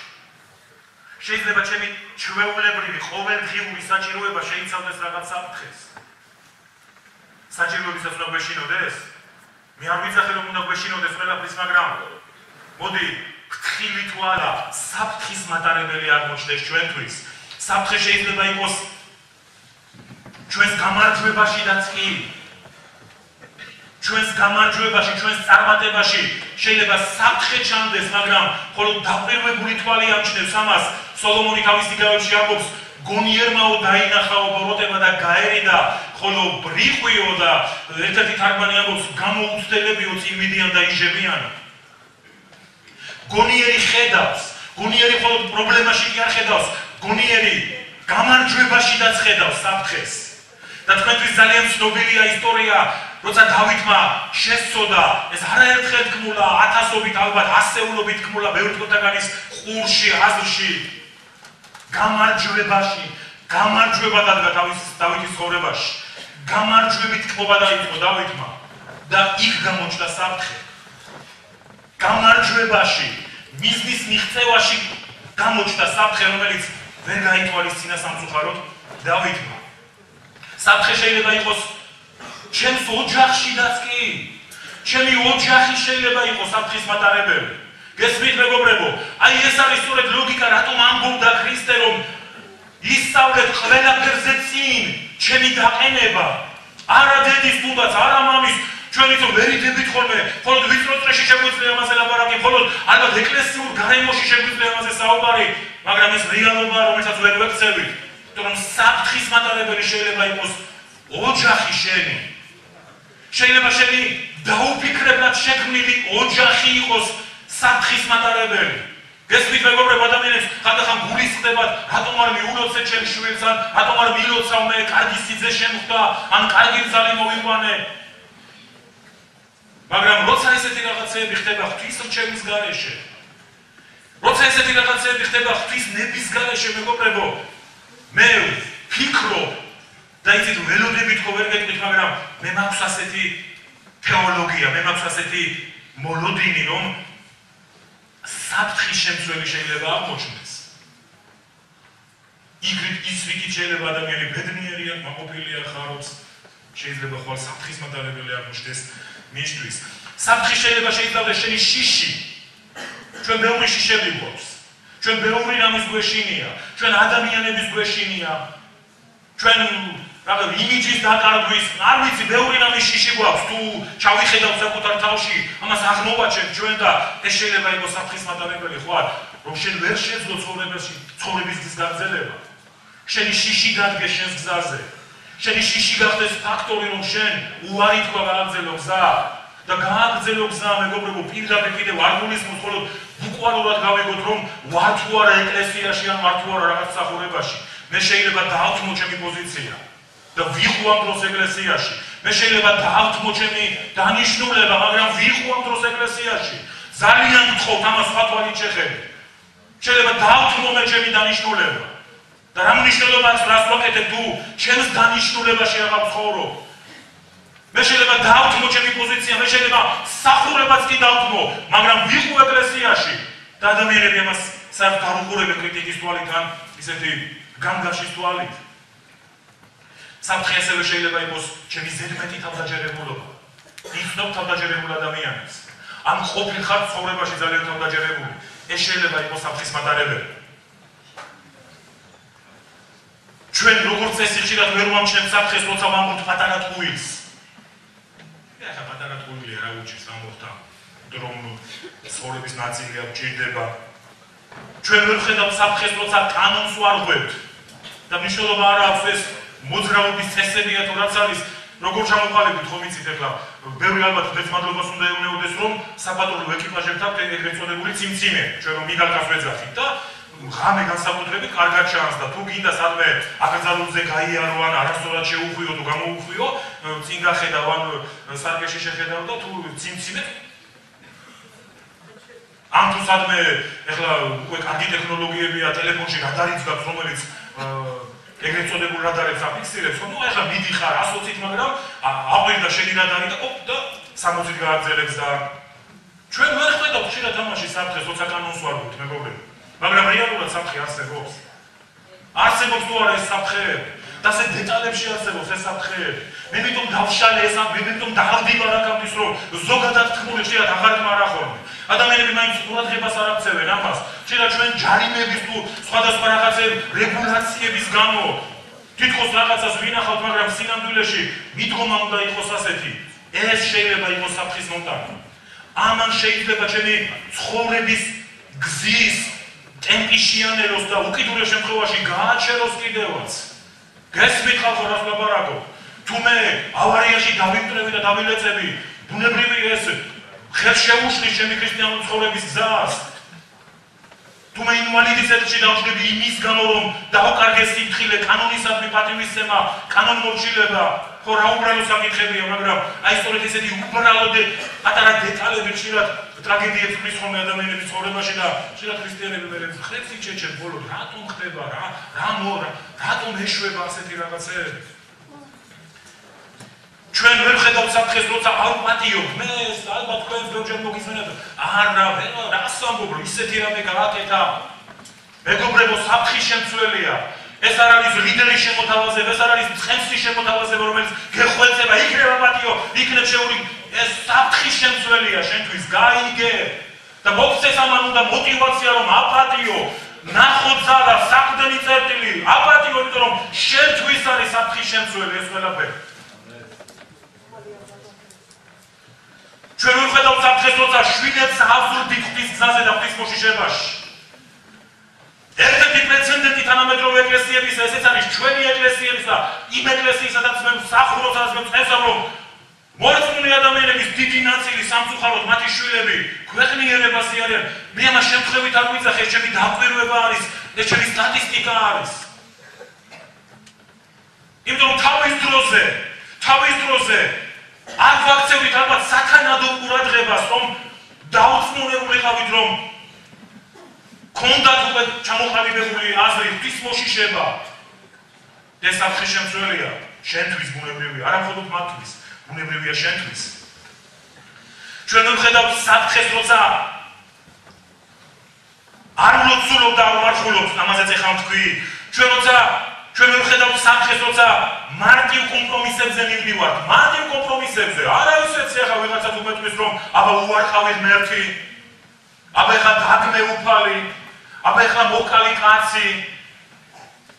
შეიძლება ჩემი ჩვეულებრივი ყოველდღიური საჭიროება შეიცავდეს რაღაც საფრთხეს. საჭიროებისას უნდა გვეშინოდეს? მე არ ვიცახი რომ უნდა გვეშინოდეს ყველაფრის, მაგრამ მოდი ფრთხილი თვალა საფრთხის მატარებელი აღმოჩნდეს ჩვენთვის. საფრთხე შეიძლება იყოს ჩვენს გამარჯვებაშიდაც კი. ჩვენს გამარჯვებაში, ჩვენს წარმატებაში შეიძლება საფრთხე ჩანდეს, მაგრამ მხოლოდ დაკვირვებული თვალი ამჩნევს ამას. სოლომონი თავის იგავებში ამბობს, გონიერმაო დაინახაო ბოროტება და გაერიდა, ხოლო ბრიყვიო და ერთ-ერთი თარგმანი ამბობს, გამოუცდელებიო წინ მიდიან და იჟებიან. გონიერი ხედავს, გონიერი მხოლოდ პრობლემაში კი არ ხედავს, გონიერი გამარჯვებაშიდაც ხედავს საფრთხეს. და თქვენთვის ძალიან ცნობილია ისტორია, როცა დავითმა შესწოდა, ეს არაერთხელ თქმულა, ათასობით ალბათ ასეულობით თქმულა ბევრი თქოთაგანის ყურში, აზრში, გამარჯვებაში, გამარჯვება დადგა დავითის ცხოვრებაში. გამარჯვებით თქმობა დაიწყო დავითმა და იქ გამოჩნდა საფრთხე. გამარჯვებაში, მიზნის მიღწევაში გამოჩნდა საფრთხე, რომელიც ვერ გაითვალისწინა სამწუხაროდ დავითმა. საფრთხე შეიძლება იყოს ჩემს ოჯახშიდაც კი. ჩემი ოჯახი შეიძლება იყოს საფრთხის მატარებელი. გესმით მეგობრებო, აი ეს არის სწორედ ლოგიკა, რატომ ამბობდა ქრისტე, რომ ისწავლეთ ყველაფერზე წინ ჩემი დაყენება. არა დედის თუნდაც, არა მამის, ჩვენ იცით ვერ იდებით ხოლმე, მხოლოდ ვიწრო წრეში შეგვიძლია ამაზე ლაპარაკი, მხოლოდ ალბათ ეკლესიურ გარემოში შეგვიძლია ამაზე საუბარი, მაგრამ ეს რეალობა, რომელსაც ვერ ვექცევით. რომ საფრთხის მატარებელი შეიძლება იყოს ოჯახი შენი. შეიძლება შენი დაუფიქრებლად შექმნილი ოჯახი იყოს საფრთხის მატარებელი. გესმით მეგობრებო, ადამიანებს ხანდახან გულისხმდებათ, რატომ არ მიულოცე ჩემს შვილს, რატომ არ მილოცავ მე, კარგი სიძე შემხვდა, ან კარგი ძალი მოვიყვანე. მაგრამ როცა ესეთი რაღაცეები ხდება ღვთისმრჩევის გარეშე, როცა ესეთი რაღაცეები ხდება ღვთისნების გარეშე, მეგობრებო, მე ვფიქრობ და იცით ველოდებით ხო ვერ გეტყვით, მაგრამ მე მაქვს ასეთი თეოლოგია, მე მაქვს ასეთი მოლოდინი, რომ საფრთხის შემცველი შეიძლება აღმოჩნდეს. იგრით ის რიგით შეიძლება ადამიანი ბედნიერია, მაყოფილია, ხარობს, შეიძლება ხვალ საფრთხის მატარებელი აღმოჩნდეს მისთვის. საფრთხი შეიძლება შეიცავდეს შენი შიში. ჩვენ ბევრი შიშები გვაქვს. ჩვენ ბევრი რამის გვეშინია, ჩვენ ადამიანების გვეშინია, ჩვენ რაღაც იმიჯის დაკარგვის, არ ვიცი, ბევრი რამის შიში გვაქვს, თუ ჩავიხედავთ საკუთარ თავში, ამას აღმოვაჩენთ ჩვენ და ეს შეიძლება იყოს საფრთხის მატარებელი, ხო არა, რომ შენ ვერ შეძლო ცხოვრების გზის გაგრძელება. შენი შიში დადგეს შენს გზაზე. შენი შიში გახდეს ფაქტორი, რომ შენ უარი თქვა გააგრძელო გზა. და გააგრძელო გზა მეგობრებო, პირდაპირ კიდევ არ გულისხმობთ, ხოლო ბუკვალურად გავიგოთ, რომ ვარ თუ არა ეკლესიაში ან ვარ თუ არა რაღაც მსახურებაში. მე შეიძლება დავთმო ჩემი პოზიცია და ვიხვამ დროს ეკლესიაში. მე შეიძლება დავთმო ჩემი დანიშნულება, მაგრამ ვიხვამ დროს ეკლესიაში. ძალიან გთხოვთ ამას ხათვალით შეხები. შეიძლება დავთმო მე ჩემი დანიშნულება. და რა მნიშვნელობაც რას ვაკეთებ თუ ჩემს დანიშნულებაში აღარ ვცხოვრობ. მე შეიძლება დავთმო ჩემი პოზიცია, მე შეიძლება სახურებაც კი დავთმო, მაგრამ ვიყო ეკლესიაში და ადამიანები ამას საერთოდ არ უყურებენ კრიტიკის თვალით ან ისეთი გამგაშის თვალით. საფრთხე ასევე შეიძლება იყოს ჩემი ზედმეტი თავდაჯერებულობა. იცნობ თავდაჯერებულ ადამიანებს. ან ყოფილ ხარ ცხოვრებაში ძალიან თავდაჯერებული. ეს შეიძლება იყოს საფრთხის მატარებელი. ჩვენ როგორც წესი ხშირად ვერ ვამჩნევთ საფრთხეს, როცა ვამბობთ პატარა ტყუილს. ეხლა პატარა ტყუილი რა უჩის ამბობთ რომ ცხოვრების ნაწილია გჭირდება. ჩვენ ვერ ვხედავთ საფრთხეს, როცა კანონს ვარღვევთ. და მნიშვნელობა არ აქვს ეს მოძრაობის წესებია თუ რაც არის, როგორ ჩამოყალიბდით ხომ იცით ეხლა ბევრი ალბათ მადლობას უნდა ეუნეოდეს რომ საპატრულო ეკიპაჟებთან ეგრეთ წოდებული ციმციმე, ჩვენ რომ მიგალკას ვეძახით და ღამე განსაკუთრებით კარგად ჩანს და თუ გინდა სადმე აკრძალულზე გაიარო ან არასწორად შეუხვიო თუ გამოუხვიო, წინ გახედავ ან სარკეში შეხედავ და თუ ციმციმე ან თუ სადმე ეხლა უკვე კარგი ტექნოლოგიებია ტელეფონში რადარიც გაქვს, რომელიც ეგრეთ წოდებულ რადარებს აფიქსირებს, ну ეხლა მიდიხარ 120-ით, მაგრამ აყვირდა შენი რადარი და ოპ და 60-ით გააგრძელებს და ჩვენ ვერ ხედავთ ხშირად ამაში საფრთხეს, როცა კანონს ვარღვევთ მეგობრებო. მაგრამ რეალურად საფრთხე არსებობს. არსებობს თუ არა ეს საფრთხეები? და ასე დეტალებში არსებობს ეს საფრთხეები. მე მითომ დავშალე ეს ამ, მე მითომ დავდივარ აქამდე რომ ზოგადად თქმული ხშირად აღარ მარახონი. ადამიანები მაინც ყურადღებას არ აქცევენ ამას. ხშირად ჩვენ ჯარიმების თუ სხვადასხვა რაღაცების რეგულაციების გამო თითქოს რაღაცას ვინახავთ, მაგრამ სინამდვილეში მიდგომა უნდა იყოს ასეთი. ეს შეიძლება იყოს საფრთხის მომტანი. ამან შეიძლება ჩემი ცხოვრების გზის ტემპი შეანელოს და უკიდურეს შემთხვევაში გააჩეროს კიდევაც. გესმით ხალხო რას ლაპარაკობ? თუ მე ავარიაში დავიმტრევი და დავილეწები, ბუნებრივი ეს ხელს შეუშლის ჩემი ქრისტიანული ცხოვრების გზას. თუ მე ინვალიდის ეთში დავждები იმის გამო რომ დავკარგე სიმხილე, კანონისადმი პატივისცემა, კანონმორჩილება, ხო რა უბრალო საკითხებია, მაგრამ აი სწორედ ესეთი უბრალო პატარა დეტალები ხშირად ტრაგედიებს ხმის ხოლმე ადამიანების ცხოვრებაში და ხშირად ქრისტიანები მე ხრეცი ჩეჩენ ბოლოდ რატომ ხდება რატომ ეშვება ასეთი რაღაცები? ჩვენ ვერ ხედავთ საფრთხეს, როცა არ ვპატიობთ. მე ალბათ თქვენს ბევრჯერ მოგიზმენებთ. არა, რას ამბობ, რომ ისეთი რამე გააკეთა. მეგობრებო, საფრთხის შემცველია. ეს არ არის ლიდერის შემოთავაზება, ეს არ არის ცხენსის შემოთავაზება, რომელიც გეხვეწება, იქნება პატიო, იქნებ შეური. ეს საფრთხის შემცველია შენთვის, გაიგე. და მოგცეს ამან უნდა მოტივაცია, რომ აპატიო, ნახო ძალა, საყდენი წერტილი, აპატიო, იმიტომ რომ შენთვის არის საფრთხის შემცველი ეს ყველაფერი. ჩვენ ვერ ხედავთ საფრთხეს, როცა შვილებს ავზრდით ღვთის გზაზე და ღვთის მოშიშებაში. ერთ-ერთი პრეცედენტი თანამედროვე ეკლესიებისა, ესეც არის ჩვენი ეკლესიების და იმ ეკლესიის, სადაც მე მსახურობ, სადაც მე წესავ, მორწმუნე ადამიანების დიდი ნაწილი სამწუხაროდ მათი შვილები ქვეყნიერებაზე არიან. მე ამას შემთხვევით არ ვიძახე, ეს ჩემი დაკვირვება არის, ეს ჩემი სტატისტიკა არის. იმიტომ რომ თავის დროზე არ ვაქცევით ალბათ სათანადო ყურადღებას, რომ დაუწმუნებულიყავით, რომ ქონდათ უკვე ჩამოყალიბებული აზრი ღვთის მოშიშება. ეს საფრთხის შემცველია შენთვის ბუნებრივია, არა მხოლოდ მათთვის, ბუნებრივია შენთვის. ჩვენ ვერ ვხედავთ საფრთხეს, როცა არ ვლოცულობ და არ ვარხულობ, ამაზეც ეხლა ვთქვი. ჩვენ ვერ ვხედავთ საფრთხეს, როცა მარტივ კომპრომისებზე მივდივართ. მარტივ კომპრომისებზე. არა ისეც ეხლა ვიღაცა თუ მეტყვის რომ აბა უარყავით მერთი, აბა ეხლა დაგმე უფალი, აბა ეხლა მოკალი კაცი.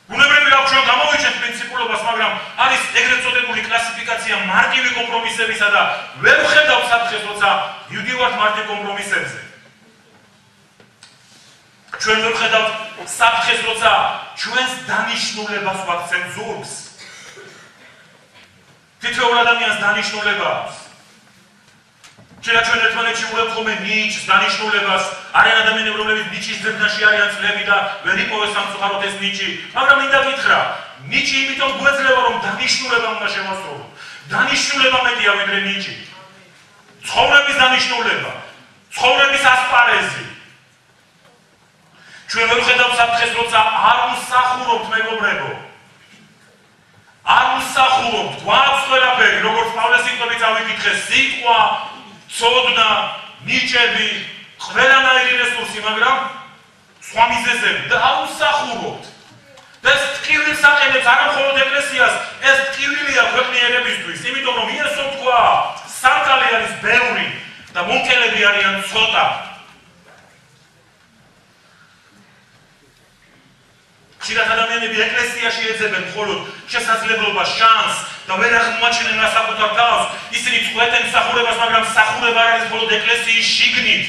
ბუნებრივია აქვს ჩვენ გამოვიჩენთ პრინციპულობას, მაგრამ არის ეგრეთ წოდებული კლასიფიკაცია მარტივი კომპრომისებისა და ვერ ვხედავთ საფრთხეს, როცა მივდივართ მარტივ კომპრომისებზე. ჩვენ ვერ ვხედავთ საფრთხეს, როცა ჩვენს დანიშნულებას ვაქცევთ ზურგს. თითოეულ ადამიანს დანიშნულება აქვს. ჩვენ ერთმანეთში უყურებთ ხოლმე ნიჩს, დანიშნულებას, არიან ადამიანები, რომლებიც ნიჩის ძებნაში არიან წლები და ვერ იპოვეს სამწუხაროდ ეს ნიჩი, მაგრამ მინდა გითხრა, ნიჩი იმიტომ გვეძლევა, რომ დანიშნულება უნდა შევასრულოთ. დანიშნულება მეტია ვიდრე ნიჩი. ცხოვრების დანიშნულება, ცხოვრების ასპარეზი. ჩვენ ვერ ვხედავთ საფრთხეს, როცა არ ვსახურობთ, მეგობრებო. არ ვსახურობთ, გვაქვს ყველაფერი, როგორც პავლეს სიტყვებით ავიკითხე, სიტყვა, ცოდნა, ნიჭები, ყველანაირი რესურსი, მაგრამ სხვა მიზეზები და არ ვსახურობთ. და ეს ტკივილს აყენებს არა მხოლოდ ეკლესიას, ეს ტკივილია ქვეყნიერებისთვის, იმიტომ რომ იესო თქვა, სარკალი არის ბევრი და მონკელები არიან ცოტა. ხშირად ადამიანები ეკლესიაში ეძებენ მხოლოდ შესაძლებლობას, შანსს და ვერ აღმოაჩენენ რა საკუთარ თავს, ისინი წყვეტენ მსახურებას, მაგრამ მსახურება არ არის მხოლოდ ეკლესიის შიგნით.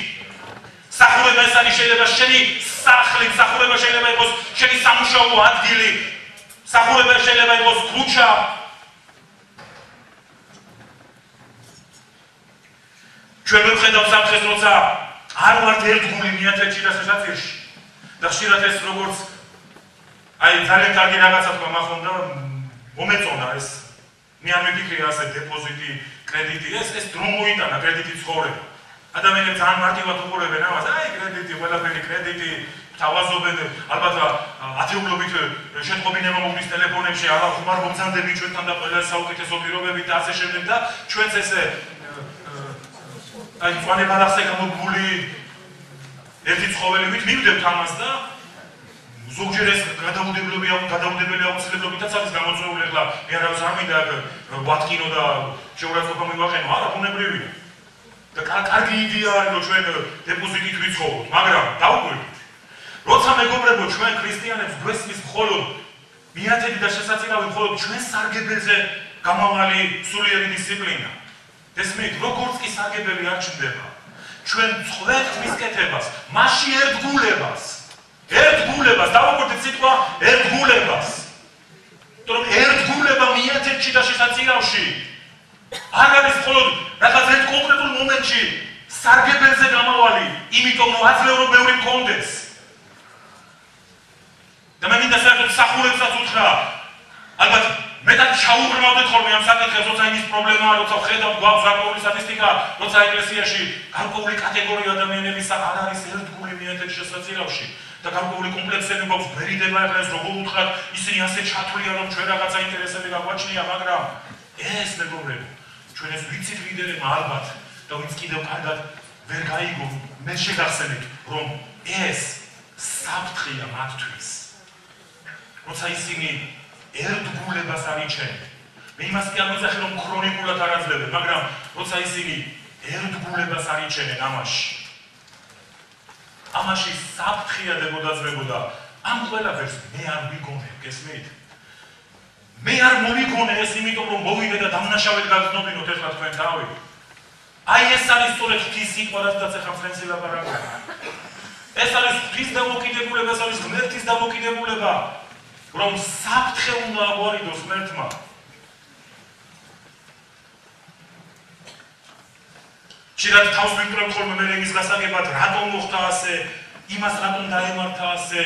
მსახურება ეს არის შეიძლება შენი სახლი, მსახურება შეიძლება იყოს შენი სამუშაო ადგილი, მსახურება შეიძლება იყოს ქუჩა. ჩვენ ვერ ვხედავთ საფრთხეს, როცა არ ვართ ერთგული მიათეთში და შესაძლებლობაში. და ხშირად ეს როგორც ძალიან კარგი რაღაცა თქვა მახონ და მომეწონა ეს. მე არ მიფიქრია ასე დეპოზიტი, კრედიტი, ეს დრო მოიტანა კრედიტი ცხოვრება. ადამიანები ძალიან მარტივად უყურებენ ამას, კრედიტი, ყველაფერი კრედიტი, თავაზობენ, ალბათ ათეულობით შეტყობინება მოგდის ტელეფონებში, ახლა ხუმარ მომძანდები ჩვენთან და ყველა საუკეთესო პირობებით და ასე შემდეგ და ჩვენც ესე მწვანე ბალახზე გამოგული ერთი ცხოველივით მივდებთ ამას და ზოგჯერ ეს გადაუდებელი აუცილებლობითაც არის გამოწვეული, ახლა მე არავის არ მინდა ვატკინო და შეურაცხყოფა მივაყენო, არა, ბუნებრივია. და კარგი იდეა არის, რომ ჩვენ დეპოზიტით ვიცხოვოთ, მაგრამ დაუკვირდით. როცა მეგობრებო, ჩვენ ქრისტიანებს გვესმის მხოლოდ მიათედი და შესაძლებელი მხოლოდ ჩვენ სარგებელზე გამავალი სულიერი დისციპლინა. ესმით, როგორც კი სარგებელი არ ჩნდება, ჩვენ წყვეტთ მისკეთებას, მასში ერთგულებას. ერთგულებას, დავუკვირდით სიტყვა ერთგულებას. იმიტომ რომ ერთგულება მიათეთში და შესაძლებლობაში არ არის მხოლოდ რაღაც ერთ კონკრეტულ მომენტში სარგებელზე გამავალი, იმიტომ რომ აძლევ რომ ბევრი მქონდეს. და მე მინდა საერთოდ მსახურებსაც უთხრა, ალბათ მეტად ჩაუღრმავდეთ ხოლმე ამ საკითხებს, როცა იმის პრობლემაა, როცა ვხედავთ გვაქვს გარკვეული სტატისტიკა, როცა ეკლესიაში გარკვეული კატეგორია ადამიანების არ არის ერთგული მიათეთში შესაძლებლობაში. და გარკვეული კომპლექსები გვაქვს, ბერიდება ახლა ეს როგორ უთხრათ, ისინი ასე ჩათვლია, რომ ჩვენ რაღაცა ინტერესები გაგვაჩნია, მაგრამ ეს მეგობრებო, ჩვენ ეს ვიცით ლიდერებმა ალბათ და ვინც კიდევ კარგად ვერ გაიგო, მე შეგახსენეთ, რომ ეს საფრთხეა მათთვის. როცა ისინი ერთგულებას არიჩენენ. მე იმას კი არ ვიძახი, რომ ქრონიკულად არ აძლევენ, მაგრამ როცა ისინი ერთგულებას არიჩენენ ამაში საფრთხეა დებოდა ამ ყველაფერს მე არ ვიგონებ, გესმით? მე არ მომიგონე ეს, იმიტომ რომ მოვიდე და დამნაშავედ გაგზნობინოთ ეხლა თქვენ თავი. აი ეს არის სწორედ ღვთის სიტყვა, რაც ეხლა ფრენს ელაპარაკობ. ეს არის ღვთის დამოკიდებულება, ეს არის ღმერთის დამოკიდებულება, რომ საფრთხე უნდა აგვარიდოს ღმერთმა. შეიძლება თავს ვიმკრებთ ხოლმე მე იმის გასაგებად, რატომ მოხდა ასე, იმას რატომ დაემართა ასე,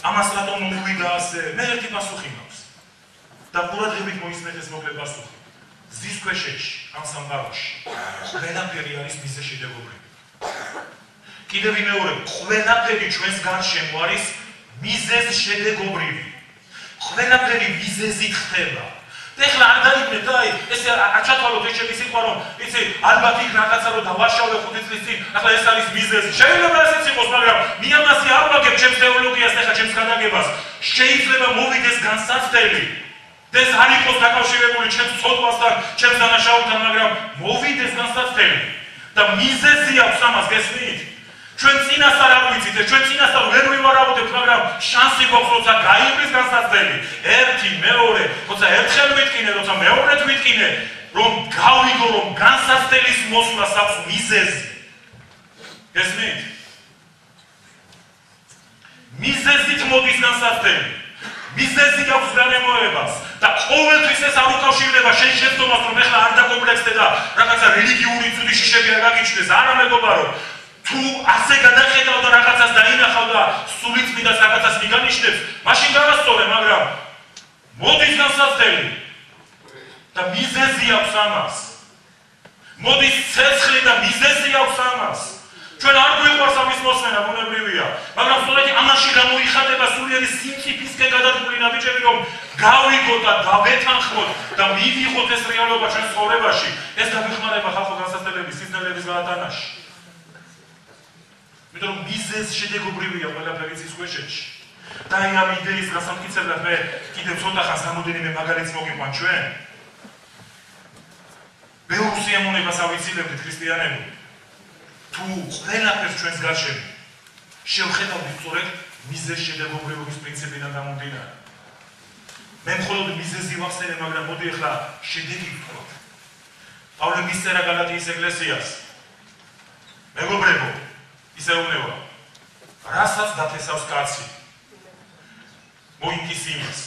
ამას რატომ მომივიდა ასე. მე ერთი პასუხი მაქვს. და ყურადღებით მოისმენთ ეს მოკლე პასუხი. ზის ქვეშეთში, ამ სამყაროში, ყველაფერი არის მიზეზშედეგობრივი. კიდევ ვიმეორე, ყველაფერი ჩვენს გარშემო არის მიზეზშედეგობრივი. ყველაფერი მიზეზით ხდება. ეხლა არ დაიბნეთ და ესე არ ჩათვალოთ ეს ჩემი სიტყვა, რომ იცი, ალბათ იქ რაღაცა რომ დავაშავე 5 წლის წინ, ახლა ეს არის მიზეზი. შეიძლება ესეც იყოს, მაგრამ მე ამასი არ ვაგებ ჩემს თეოლოგიას და ახლა ჩემს გადაგებას. შეიძლება მოვიდეს განსაცდელი. ეს არ იყოს დაკავშირებული ჩემს ცოდვასთან, ჩემს დანაშაულთან, მაგრამ მოვიდეს განსაცდელი. და მიზეზი აქვს ამას, გესმით? ჩვენ წინასწარ არ ვიცით, ჩვენ წინასწარ ვერ ვივარავდეთ, მაგრამ შანსი გვაქვს, როცა გაივლის განსაცდელი. ერთი, მეორე, როცა ერთხელ ვიტკინე, როცა მეორედ ვიტკინე, რომ გავიგო, რომ განსაცდელის მოსვლას აქვს მიზეზი. გესმით? მიზეზით მოდის განსაცდელი. მიზეზი აქვს გარემოებას და ყოველთვის ეს არ უკავშირდება შენ შეცდომას რომ ეხლა არ დაკომპლექსდე და რაღაცა რელიგიური ცუდი შიშები არ გაგიჩნდეს არა მეგობარო თუ ასე გადახედავ და რაღაცას დაინახავ და სულიწმიდას რაღაცას მიგანიშნებს მაშინ გავასწორე მაგრამ მოდის განსაცდელი და მიზეზი აქვს ამას მოდის ცეცხლი და მიზეზი აქვს ამას ჩვენ არ გვიყვარს ამის მოსმენა ბუნებრივია მაგრამ სწორედ ამაში გამოიხატება სულიერი სიმწიფისკენ გადადგმული ნაბიჯები რომ გავიგოთ და დავეთანხმოთ და მივიღოთ ეს რეალობა ჩვენს ცხოვრებაში ეს დაგვეხმარება ხალხო განსაცდელების სიზნელების გაატანაში იმიტომ რომ მიზეზ შედეგობრივია ყველაფერი ცის ქვეშეთში და ამ იდეის გასამტკიცებლად მე კიდევ ცოტა ხანს რამოდენიმე მაგალითს მოგიყვან ჩვენ ბევრ სიამოვნებას ავიცილებდით ქრისტიანები თუ ყველაფერს ჩვენს გარშემო შევხედავთ სწორედ მიზეზ შედეგობრივობის პრინციპიდან გამომდინარე მე მხოლოდ მიზეზი ვახსენე მაგრამ მოდი ახლა შედეგი ვთქვათ პავლე მისწერა გალატიის ეკლესიას მეგობრებო ისე უნება რასაც დათესავს კაცი მოინკის იმას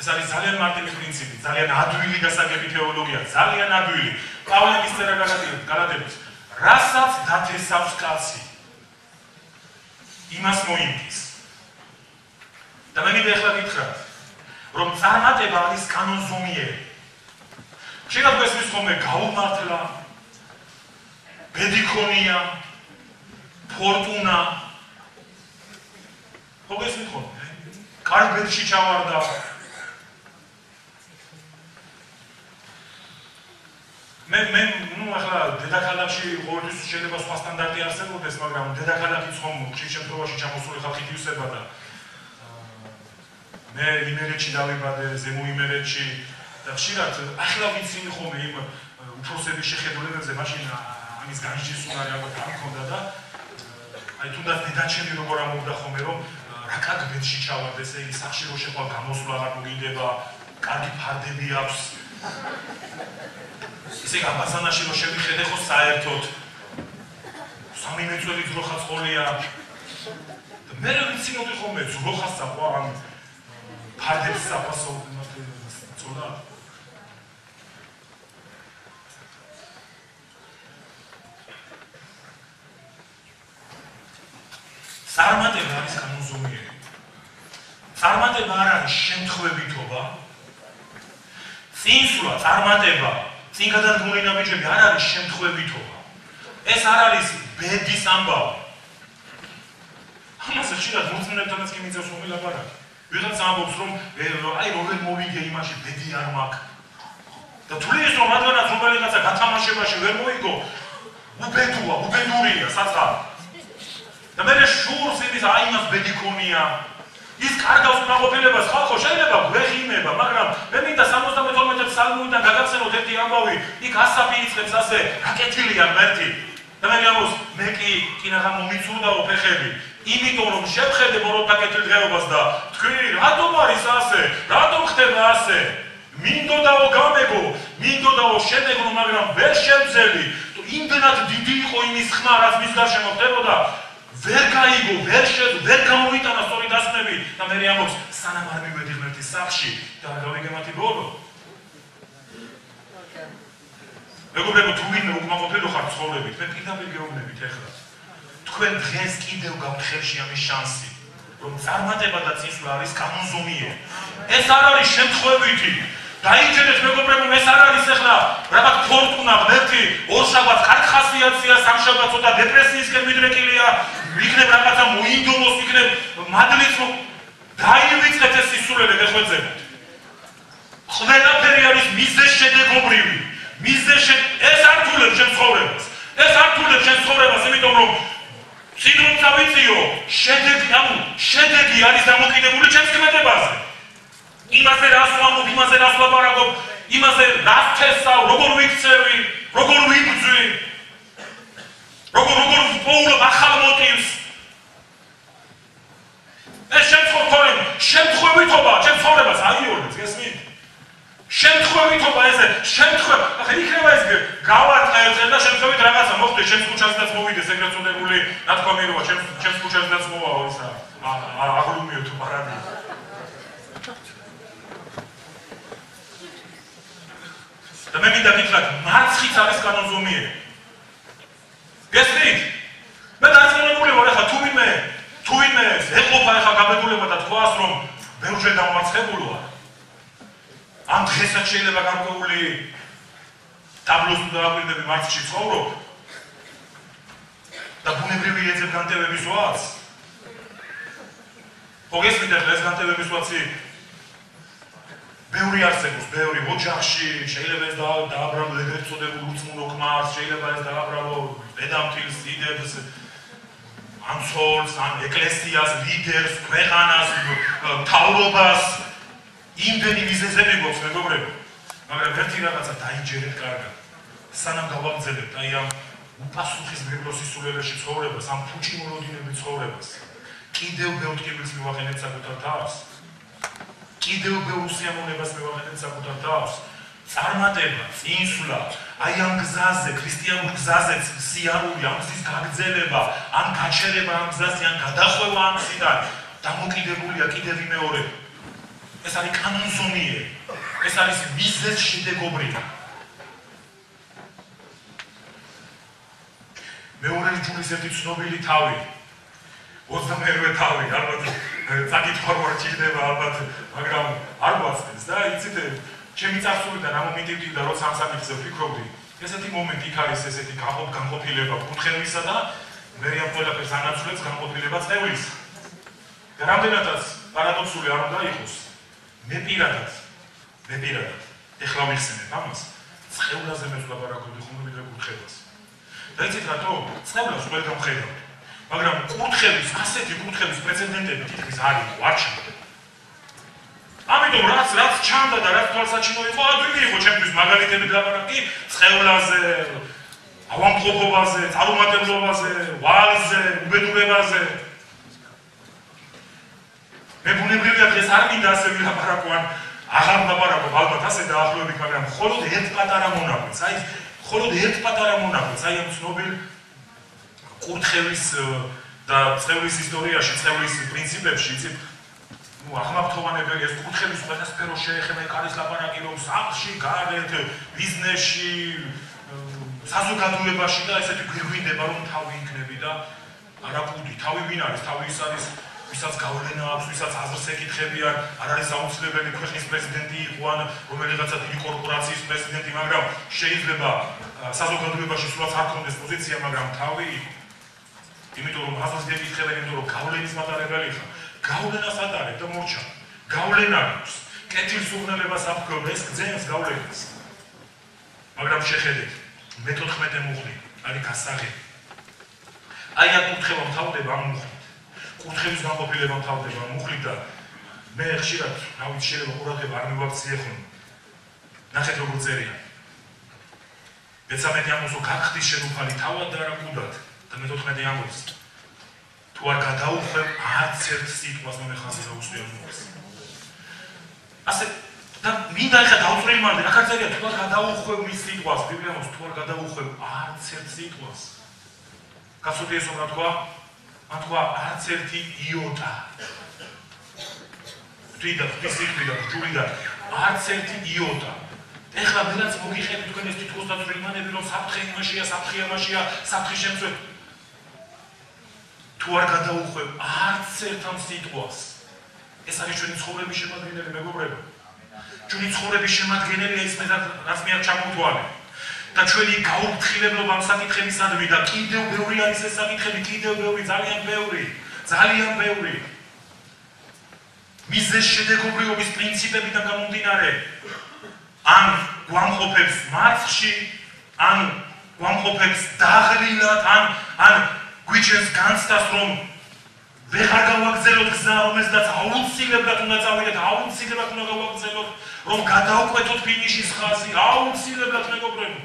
ეს არის ძალიან მარტივი პრინციპი ძალიან ადვილი გასაგები თეოლოგია ძალიან ადვილი პავლე მისწერა გალატების რასაც დათესავს კაცი იმას მოინკის და მე მინდა ახლა გითხრათ რომ წარმატება არის კანონზომიერი შეიძლება გვესმის ხოლმე გაუმართლა ბედიქონია ფორტუნა ხო გესმით ხოლმე კარგ ბედში ჩავარდა მე ნუ ახლა დედაქალაქში ყოველთვის შეიძლება სხვა სტანდარტი არსებობდეს მაგრამ დედაქალაქიც ხომ ხშირ შემთხვევაში ჩამოსული ხალხი ივსება და მე იმერეთში დავიბადე ზემო იმერეთში და ხშირად ახლა ვიცი ხოლმე იმ უფროსების შეხედულებებზე მაშინ ამის განჯის უნარი ალბათ არ მქონდა და აი თუნდაც დედაჩემი როგორ ამობდა ხოლმე რომ რა კარგ ბედში ჩავარდა ესე იგი სახში რო შეყვა გამოსვლა აღარ მოგინდება კარგი ფარდები აქვს ისე გაბაზანაში რო შევიხედე ხო საერთოდ 3 მეტრები ძროხა წყოლია და მე რა ვიცი მოდი ხოლმე ძროხას საყვა ამ ფარდებს საფასო ცოტა წარმატება არის კანონზომიერი წარმატება არ არის შემთხვევითობა წინსვლა წარმატება წინ გადადგმული ნაბიჯები არ არის შემთხვევითობა ეს არ არის ბედის ამბავი ამაზე ხშირად მოწმენებთანაც კი მიწევს მომილაპარაკი ვიღაც ამბობს რომ აი როგორ მოვიგე იმაში ბედი არ მაქვს და თulis რომ რადგანაც რომელიღაცა გათამაშებაში ვერ მოიგო უბედურია უბედურია საწყარი და მე შურს იმის აი მას ბედი ქონია ის კარგავს მრავალფერებას ხალხო შეიძლება გვეხიმება მაგრამ მე მინდა 72 ფსალმიდან გაგახსენოთ ერთი ამბავი იქ ასაფი იწყებს ასე რაკეთილია ღმერთი და მე ამბობს მე კი კინაღა მომიწურდაო ფეხები იმიტომ რომ შევხედე მოროდაკეთილ დღეობას და თქვი რატომ არის ასე რატომ ხდება ასე მინდოდაო გამეგო მინდოდაო შემეგო მაგრამ ვერ შევძელი იმდენად დიდი იყო იმის ხმა რაც მის გარშემო ხდებოდა ვერ გაიგო, ვერ გამოიტანა სწორი დასკვნები და მე ამბობს სანამ არ მივედი ღმერთის სახლში და არ გავიგე მათი ბოლო. მეგობრებო, თუ ვინმე უკმაყოფილო ხართ ცხოვრებით, მე პირდაპირ გეუბნებით ეხლა. თქვენ დღეს კიდევ გაქვთ ხელში ამის შანსი, რომ წარმატება და წინსვლა არის კანონზომიერი. ეს არ არის შემთხვევითი. დაიჯერეთ მეგობრებო, ეს არ არის ეხლა რაღაც ფორტუნა ღმერთი, ორშაბათს კარგ ხასიათია, სამშაბათს ცოტა დეპრესიისკენ მიდრეკილია, იქნებ რაღაცა მოინდომოს, იქნებ მადლიც დაივიწყეთ ეს სისულელე გეხვეწებათ. ყველაფერი არის მიზეზ შედეგობრივი. ეს არ თულებს შენ ცხოვრებას. ეს არ თულებს შენ ცხოვრებას, იმიტომ რომ სინდრომი წავიწიო, შედეგი არის დამოკიდებული ჩემს ქმედებაზე. იმაზე რას ვამბობ, იმაზე რას ვლაპარაკობ, იმაზე რას თესავ, როგორ ვიქცევი, როგორ ვიბრძვი, როგორ ვპოულობ ახალ მოტივს. ეს შემთხვევითობა, ჩემ ცხოვრებას აიოლებს, გესმით? შემთხვევითობა ესე, ახლა იქნება ეს გავარტყა ერთხელ და შემთხვევით რაღაცა მოხდა, მოვიდე ჩემს ქუჩაზეც მოვიდეს ეგრეთ წოდებული ნათქვამიერობა ჩემს ქუჩაზეც მოვაო ისა აღლუმიო თუ პარადი და მე მინდა გითხრათ მარცხიც არის კანონზომიერი გესმით მე დარწმუნებული ვარ ახლა თუ ვინმე ეყოფა ახლა გაბედულება და თქვას რომ ბევრჯერ დამარცხებულოა ამ დღესაც შეიძლება გარკვეული დაბლოს თუ დააკვირდები მარცხში ცხოვრობ და ბუნებრივი ეძებგანტევების ვაც მოგესმით ახლა ეს განტევების ვაცი ბევრი არსებობს, ბევრი ოჯახში, შეიძლება ეს დააბრალო ეგრეთ წოდებულ ურწმუნო ქმარს, შეიძლება ეს დააბრალო დედამთილს, დიდებს, ამცოლს, ან ეკლესიას, ლიდერს, ქვეყანას, მთავრობას, იმდენი მიზეზები გვაქვს მეგობრებო. მაგრამ ერთი რაღაცა დაიჯერეთ კარგად. სანამ გავაგრძელებთ აი ამ უპასუხისმგებლო სისულელეში ცხოვრებას, ამ ფუჭიმოლოდინების ცხოვრებას, კიდევ ბევრ ტკივილს მივახენებთ საკუთარ თავს. კიდევ ბევრ სიამოვნებას მივახენებთ საკუთარ თავს. წარმატება, წინსვლა, აი ამ გზაზე, ქრისტიანულ გზაზე სიარული, ამ გზის გაგრძელება, ან გაჩერება ამ გზაზე, ან გადახვევა ამ გზიდან, დამოკიდებულია კიდევ ვიმეორებ. ეს არის კანონზომიერი, ეს არის მიზეზშედეგობრივი. მეორე ჯურის ერთი ცნობილი თავი, 21 თავი, ალბათ საკითხი არ ჩიდება ალბათ, მაგრამ არ გვასწრებს და იცით ჩემი წარსულიდან ამ მომენტიდან და როცა ამ საკითხზე ვფიქრობდი, ესეთი მომენტი იქ არის ესეთი განყოფილება კურთხევლისა და მე ამ ყველაფერს ანაცვლებს განყოფილება წევრის. და რამდენადაც პარადოქსული არ უნდა იყოს, მე პირადად ეხლა ვიხსენებ ამას, წევრაზე მე ვლაპარაკობდი ხომ ვიდრე კურთხევას. და იცით რატო? წევრას ვერ გამხედავთ. მაგრამ ასეთი კურთხევის პრეცედენტები თითქმის არ იყო, არ ჩანდა. ამიტომ რაც ჩანდა და რაც თვალსაჩინო იყო, ადვილი იყო ჩემთვის მაგალითები დაბარაკი წევრაზე, ავამყოფობაზე, წარუმატებლობაზე, ვალზე, უბედურებაზე. მე ბუნებრივია დღეს არ მინდა ასე ვილაპარაკო ან აღარ ვლაპარაკობ ალბათ ასე დაახლოებით, მაგრამ მხოლოდ ერთ პატარა მონაკვეთს, აი ამ ცნობილ კურთხევის და წევრის ისტორიაში, წევრის პრინციპებში, იცით, აღმაფრთოვანებელი ეს კურთხევის ყველა სფერო შეეხება, იქ არის ლაპარაკი რომ სახლში, გარეთ, ბიზნესში, საზოგადოებაში და ესეთი გვირგვინდება რომ თავი იქნები და არაკუდი, თავი ვინ არის, თავი ის არის ვისაც გავლენა აქვს, ვისაც აზრს ეკითხებიან, არ არის აუცილებელი ქვეყნის პრეზიდენტი იყო ან რომელიღაცა დიდი კორპორაციის პრეზიდენტი, მაგრამ შეიძლება საზოგადოებაში სულაც არ ქონდეს პოზიცია, მაგრამ თავი იყო. იმიტომ რომ აზრს ეკითხებიან, იმიტომ რომ გავლენის მატარებელი ხარ. გავლენას ატარებ და მორჩა. გავლენა აქვს. კეთილსურნელებას აფქრობ, ეს გძენს გავლენას. მაგრამ შეხედეთ, მე-14 მუხლი არის გასაღები. აი აქ კურთხევა მთავრდება ამ მუხლით. კურთხევის განყოფილება მთავრდება მუხლით და მე ხშირად, რა ვიცი, შეიძლება ყურადღება არ მივაქციე ხოლმე. ნახეთ როგორ წერია. მე-13 ამბობს, რომ გახდის შენუფალი თავად და არა კუდად. და მე-14 ამბობს, თუ არ გადაუხვევ არც ერთ სიტყვას მე ხაზზე დაუსვია მომს. ასე და მინდა ახლა დავწრილმარდე, აქ წერია, თუ არ გადაუხვევ მის სიტყვას, ბიბლია მომს, თუ არ გადაუხვევ არც ერთ სიტყვას. გასული ეს რა თქვა? თქვა არც ერთი იოტა. თვითონ ფიზიკიდან, ჯულიდან არც ერთი იოტა. ეხლა მეც მოგიხედავთ თქვენ ეს თითქოს დაწვრილმანები, რომ საფრთხე იმაშია, საფრთხე შემცველი. თუ არ გადაუხვევ არც ერთ ამ სიტყვას, ეს არის ჩვენი ცხოვრების შემადგენელი მეგობრებო. ჩვენი ცხოვრების შემადგენელია ის რაც მე არ ჩამოვთვალე. და ჩვენი გაუფრთხილებლობა ამ საკითხებისადმი და კიდევ ბევრი არის ეს საკითხები, კიდევ ბევრი, ძალიან ბევრი. მიზეზშედეგობრიობის პრინციპებიდან გამომდინარე, ან გვამყოფებს მარცხში, ან გვამყოფებს დაღლილად, ან გვიჩენს განცდას, რომ ვეღარ გავაგრძელოთ გზა, რომელსაც აუცილებლად უნდა წავიდეთ, აუცილებლად უნდა გავაგრძელოთ, რომ გადავკვეთოთ ფინიშის ხაზი, აუცილებლად მეგობრებო.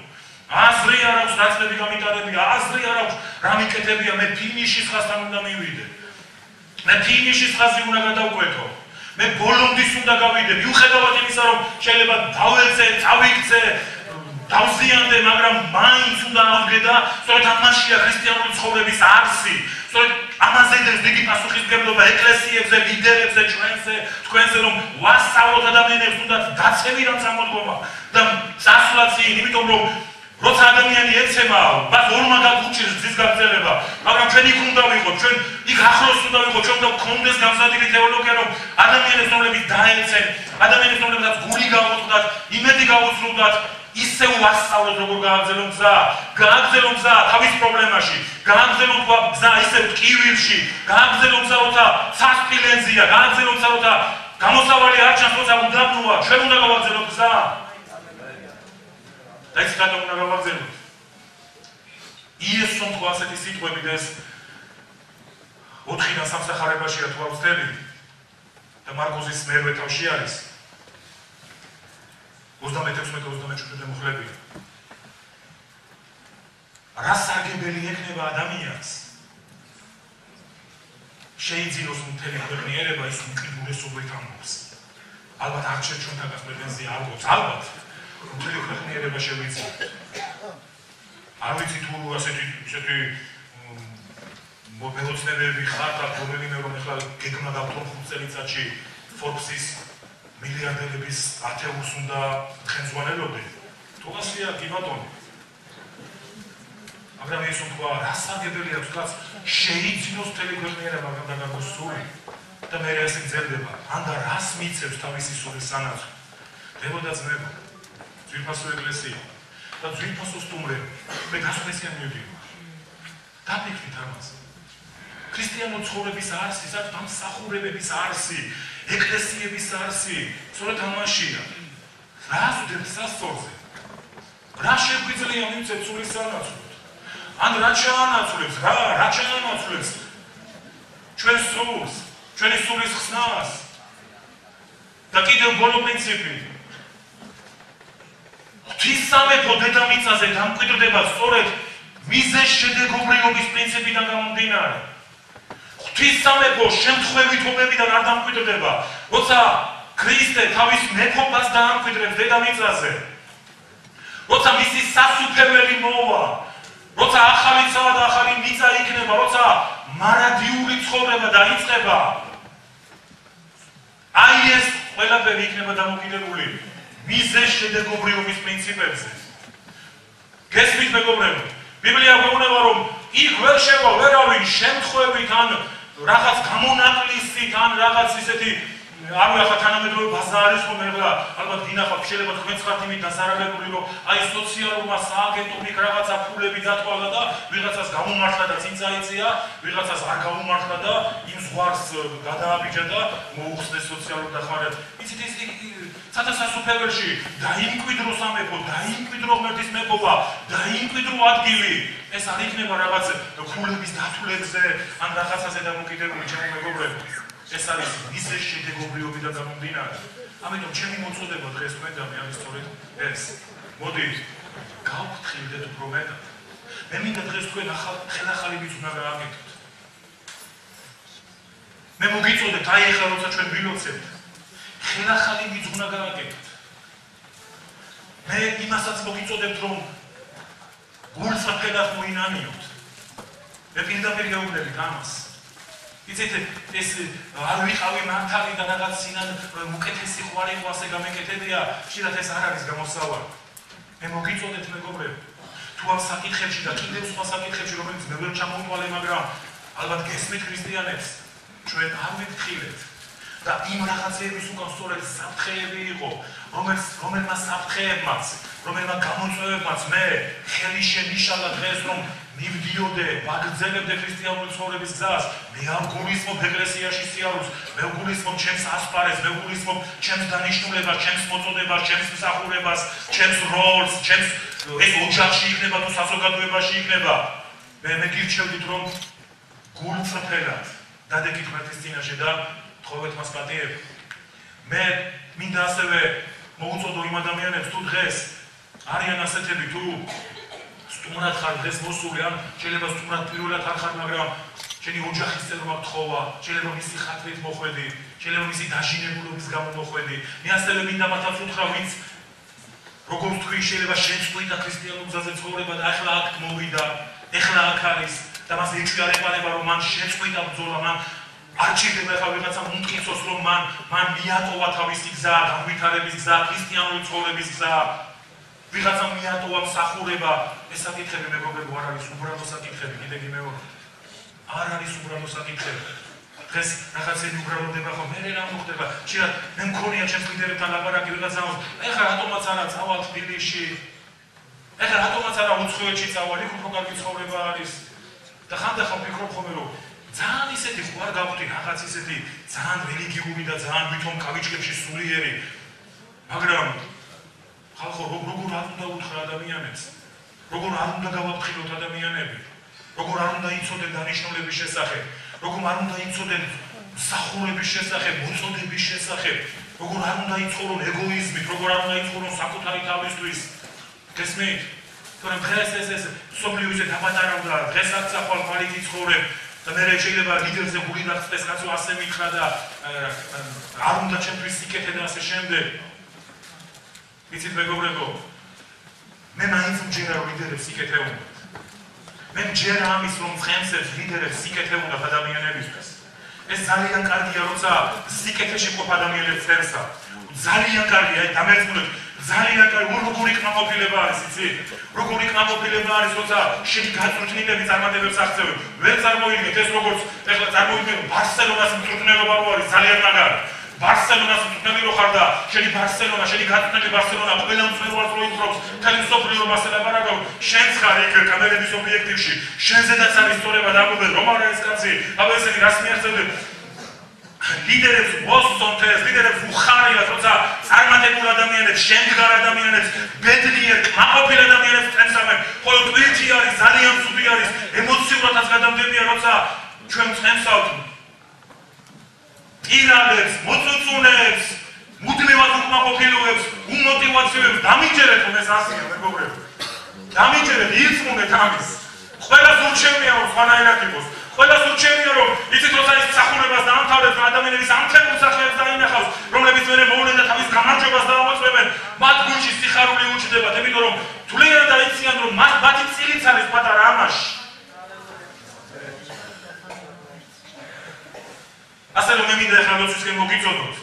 აზრი არ აქვს, რაცნები გამიტარებია, აზრი არ აქვს, რა მიკეთებია, მე ფინიშის ხაზთან უნდა მივიდე. მე ფინიშის ხაზი უნდა გადავკვეთო. მე ბოლომდის უნდა გავიდე, მიუხედავად იმისა, რომ შეიძლება დავეცე, წავიქცე, დავზიანდე, მაგრამ მაინც უნდა ავდგე და სწორედ ამაშია ქრისტიანული ცხოვრების არსი. სწორედ ამაზე დიდი პასუხისმგებლობა ეკლესიებზე, ლიდერებზე, თქვენზე რომ ვასწავლოთ ადამიანებს თუნდაც დაცემი რაც ამოდგომა და წასვლაცი, იმიტომ რომ როცა ადამიანი ეცემა, მას ორმაგ უჭირს ძის გაგრძელება, მაგრამ ჩვენ იქ უნდა ვიყოთ, ჩვენ იქ ახლოს უნდა ვიყოთ, ჩვენ უნდა გქონდეს გამზადილი თეოლოგია, რომ ადამიანებს რომლებიც დაეცენ, ადამიანებს რომლებსაც გული გაუწყდათ, იმედი გაუცრუვდათ, ისე ვასწავლოთ როგორ გააგრძელონ გზა თავის პრობლემაში, გააგრძელონ გზა ისე ტკივილში, გააგრძელონ გზა როცა სასპილენზია, გააგრძელონ გზა როცა გამოსავალი არ ჩანს, როცა უდაბნოა, ჩვენ უნდა გავაგრძელოთ გზა. და ის რატომ უნდა გავაგრძელოთ? იესოს თქვა ასეთი სიტყვები და ეს 4-დან სამსახარებაშია თუ ავწდები და მარკოზის მერვე თავში არის 36-37 მუხლები. რა სარგებელი ექნება ადამიანს? შეიძინოს მთელი ქვეყნიერება ის უკიდურესობით ამბობს. ალბათ არჩევ ჩვენთანაც პრეტენზია არ გვაქვს, ალბათ მთელი ქვეყნიერება შევიძინოთ. არ ვიცი თუ ასეთი მოგეოცნებები ხართ აქ რომელიმე რომ ეხლა გეგმა გავთვალ 5 წელიწადში Forbes-ის მილიარდერების ათეულს უნდა ხელმძღვანელობდე. თუ ასეა კი ბატონო. მაგრამ ეს თქვა რა სარგებელი აქვს კაც შეიძინოს მთელი ქვეყნიერება მაგრამ დაგაგოს სული და მე ესე გძელდება. ანდა რას მიცევს თავისი სულის სანაცვლოდ? დებოდა ძმებო. ძვირფასო ეკლესია და ძვირფასო სტუმრები. მე გასვლისკენ მივდივარ. დაფიქრით ამას. ქრისტიანული ცხოვრების არსი, დამსახურებების არსი, ეკლესიების არსი, სწორედ ამაშია. რა ვძებთ სასწორზე? რა შეგვიძლია მივცეთ სულის სანაცვლოდ? ან რა ჩაანაცვლებს, რა ჩაანაცვლებს ჩვენ სულს, ჩვენი სულის ხსნას? და კიდევ ბოლო პრინციპი. ღვთისმსამეფო დედამიწაზე დამკვიდრდება სწორედ მიზეშედეგობრიობის პრინციპიდან გამომდინარე. ღვთისმსამეფო შემთხვევითობებიდან არ დამკვიდრდება. როცა ქრისტე თავის მეფობას დაამკვიდრებს დედამიწაზე, როცა მისი სასუფეველი მოვა, როცა ახალი ცა და ახალი მიწა იქნება, როცა მარადიული ცხოვრება დაიწყება, აი ეს ყველაფერი იქნება დამოკიდებული მიზეშედეგობრიობის პრინციპებზე. გესმით მეგობრებო, ბიბლია გვეუბნება რომ იქ ვერ შევა ვერავინ შემთხვევით ან რაღაც გამონაკლისით ან რაღაც ისეთი არ ვახა თანამედროვე ბაზა არის რომ ეხლა ალბათ გინახავთ შეიძლება თქვენც ხართ იმით დასარაგებული რომ აი სოციალურმა სააგენტომ იქ რაღაცა ფულები დათვალა და ვიღაცას გამომართლა და წინ წაიწია, ვიღაცას არ გამომართლა და იმ ზღვარს გადააბიჯა და მოუხსნეს სოციალურ დახმარებას. იცით ის სათა სასუფეველში დაიმკვიდრო სამეფო, დაიმკვიდრო ღმერთის მეფობა, დაიმკვიდრო ადგილი. ეს არ იქნება რაღაც ფულების დათვლებზე ან რაღაცაზე დამოკიდებული ჩემო მეგობრებო. ეს არის მისის შედეგობრიობიდან გამომდინარე. ამიტომ ჩემი მოწოდება დღეს თქვენდამე არის სწორედ ეს. მოდით, გავფრთხილდეთ უფრო მეტად. მე მინდა დღეს თქვენ ხელახალი ვიც უნდა გააკეთოთ. მე მოგიწოდეთ, აი ეხლა როცა ჩვენ ვილოცებთ, ხელახალი ვიც უნდა გააკეთოთ. მე იმასაც მოგიწოდებთ, რომ გულწრფელად მოინანიოთ. მე პირდაპირ გეუბნებით ამას. იცით ეს არ ვიყავი მართალი და რაღაც სინან უკეთესი ყვარი იყო ასე გამეკეთებია, შეიძლება ეს არ არის გამოსავალი. მე მოგიწოდეთ მეგობრებო, თუ ამ საკითხებში და კიდევ სხვა საკითხებში, რომელიც მე ვერ ჩამოვთვალე, მაგრამ ალბათ გესმით ქრისტიანებს, ჩვენ არ ვიფრთხილეთ და იმ რაღაცეების უკან სწორედ საფრთხეები იყო, რომელმა საფრთხეებმაც, რომელმა გამოწვევებმაც მე ხელი შემიშალა დღეს რომ მივდიოდე, ვაგრძელებდე ქრისტიანული ცხოვრების გზას, მე არ გულისხმობ ეკლესიაში სიარულს, მე გულისხმობ ჩემს ასპარეზს, მე გულისხმობ ჩემს დანიშნულებას, ჩემს მოწოდებას, ჩემს მსახურებას, ჩემს როლს, ჩემს ეს ოჯახში იქნება თუ საზოგადოებაში იქნება. მე გირჩევდით რომ გულწრფელად დადეკით ღმერთის წინაშე და თხოვეთ მას პატიება. მე მინდა ასევე მოუწოდო იმ ადამიანებს თუ დღეს არიან ასეთები თუ სტუმრად ხარ დღეს მოსული, ან შეიძლება სტუმრად პირველად არ ხარ, მაგრამ შენი ოჯახის წევრმა გთხოვა, შეიძლება მისი ხათრით მოხვედი, შეიძლება მისი დაჟინებულობის გამო მოხვედი. მე ასევე მინდა მათაც უთხრა, ვინც როგორც თქვი შეიძლება შეწყვიტა ქრისტიანულ გზაზე ცხოვრება და ახლა აქ მოვიდა, ახლა აქ არის და მას ეჭვი არ ეყარება რომ მან შეწყვიტა ბრძოლა, მან არ ჭირდება ახლა ვიღაცა უმტკიცოს რომ მან მიატოვა თავისი გზა, განვითარების გზა, ქრისტიანული ცხოვრების გზა. ვიღაცა მიატოვა მსახურება, ეს საკითხები მეგობრებო არ არის უბრალო საკითხები, კიდე გიმეორებ. არ არის უბრალო საკითხები. დღეს რაღაცები უბრალოდება ხო, მე რა მოხდება? შეიძლება მე მქონია ჩემს ლიდერებთან ლაპარაკი ვიღაცამ, ეხლა რატომაც არა წავალ თბილისში? ეხლა რატომაც არა უცხოეთში წავალ, იქ უფრო კარგი ცხოვრება არის. და ხანდახან ვფიქრობ ხოლმე რომ ძალიან ისეთი ხო არ გავხდი რაღაც ისეთი ძალიან რელიგიური და ძალიან ვითომ კავიჭებში სულიერი, მაგრამ ხალხო როგორ არ უნდა უთხრა ადამიანებს, როგორ არ უნდა გავაფრთხილოთ ადამიანები, როგორ არ უნდა იცოდეთ დანიშნულების შესახებ, როგორ არ უნდა იცოდეთ მსახურების შესახებ, მოწოდების შესახებ, როგორ არ უნდა იცხოვრონ ეგოიზმით, როგორ არ უნდა იცხოვრონ საკუთარი თავისთვის. გესმით? თორემ დღეს ეს სოფლიო ისე დაბატარავდა, დღეს აქ წახვალ ხვალით იცხოვრებ და მე შეიძლება ლიდერზე გული დახსნეს, კაცო ასე მითხრა და არ უნდა ჩემთვის სიკეთე და ასე შემდეგ. იცით მეგობრებო, მე მაინც მჯერა რომ ლიდერებს სიკეთე უნდა. მე მჯერა ამის რომ ცხენსებს ლიდერებს სიკეთე უნდა ადამიანებისთვის. ეს ძალიან კარგია, როცა სიკეთეში ყოფ ადამიანებს წერსა. ძალიან კარგია, აი დამერწმუნეთ, ძალიან კარგი როგორი კმაყოფილება არის, იცით? როგორი კმაყოფილება არის, როცა შენი გაწვრთნილები წარმატებებს აღწევენ. ვერ წარმოიდგენთ ეს როგორც ეხლა წარმოვიდგინოთ ბარსელონას მწვრთნელობა რო არის ძალიან მაგარი. ბარსელონას მწვრთნელი რო ხარ და შენი ბარსელონა, შენი გაწვრთნილი ბარსელონა ყველა მწვრთნელს რო იწრობს, თელი მსოფლიო რომ ასე ლაპარაკობ, შენც ხარ იქ კამერების ობიექტივში, შენზედაც არის სწორება დაგუბე, რომ არა ეს კაცი, აბა ესენი რას მიაღწევდნენ? ლიდერებს მოსწონთეს, ლიდერებს უხარიათ, როცა წარმატებულ ადამიანებს, შემდგარ ადამიანებს, ბედნიერ, კმაყოფილ ადამიანებს წემსავენ, ხოლო ტვირთი არის, ძალიან ცუდი არის, ემოციურადაც გადამდებია, როცა ჩვენ წემსავთ პირადებს, მოწუწუნებს, მუდმივად უკმაყოფილოებს, უმოტივაციოებს, დამიჯერეთ რომ ეს ასია, მეგობრებო. დამიჯერეთ, ირწმუნეთ ამის. ყველას ურჩევნია რომ სხვანაირად იყოს. ყველას ურჩევნია რომ იცით როცა ის მსახურებას დაამთავრებს, ადამიანების ამთებულ სახეებს დაინახავს, რომლებიც მერე მოვლენ და თავის გამარჯვებას დაამოწმებენ, მათ გულში სიხარული უჩნდებათ, იმიტომ რომ თვლიან და იციან რომ მათი წილიც არის პატარა ამაში. ასე რომ მე მინდა ახლა როცისკენ მოგიწოდოთ.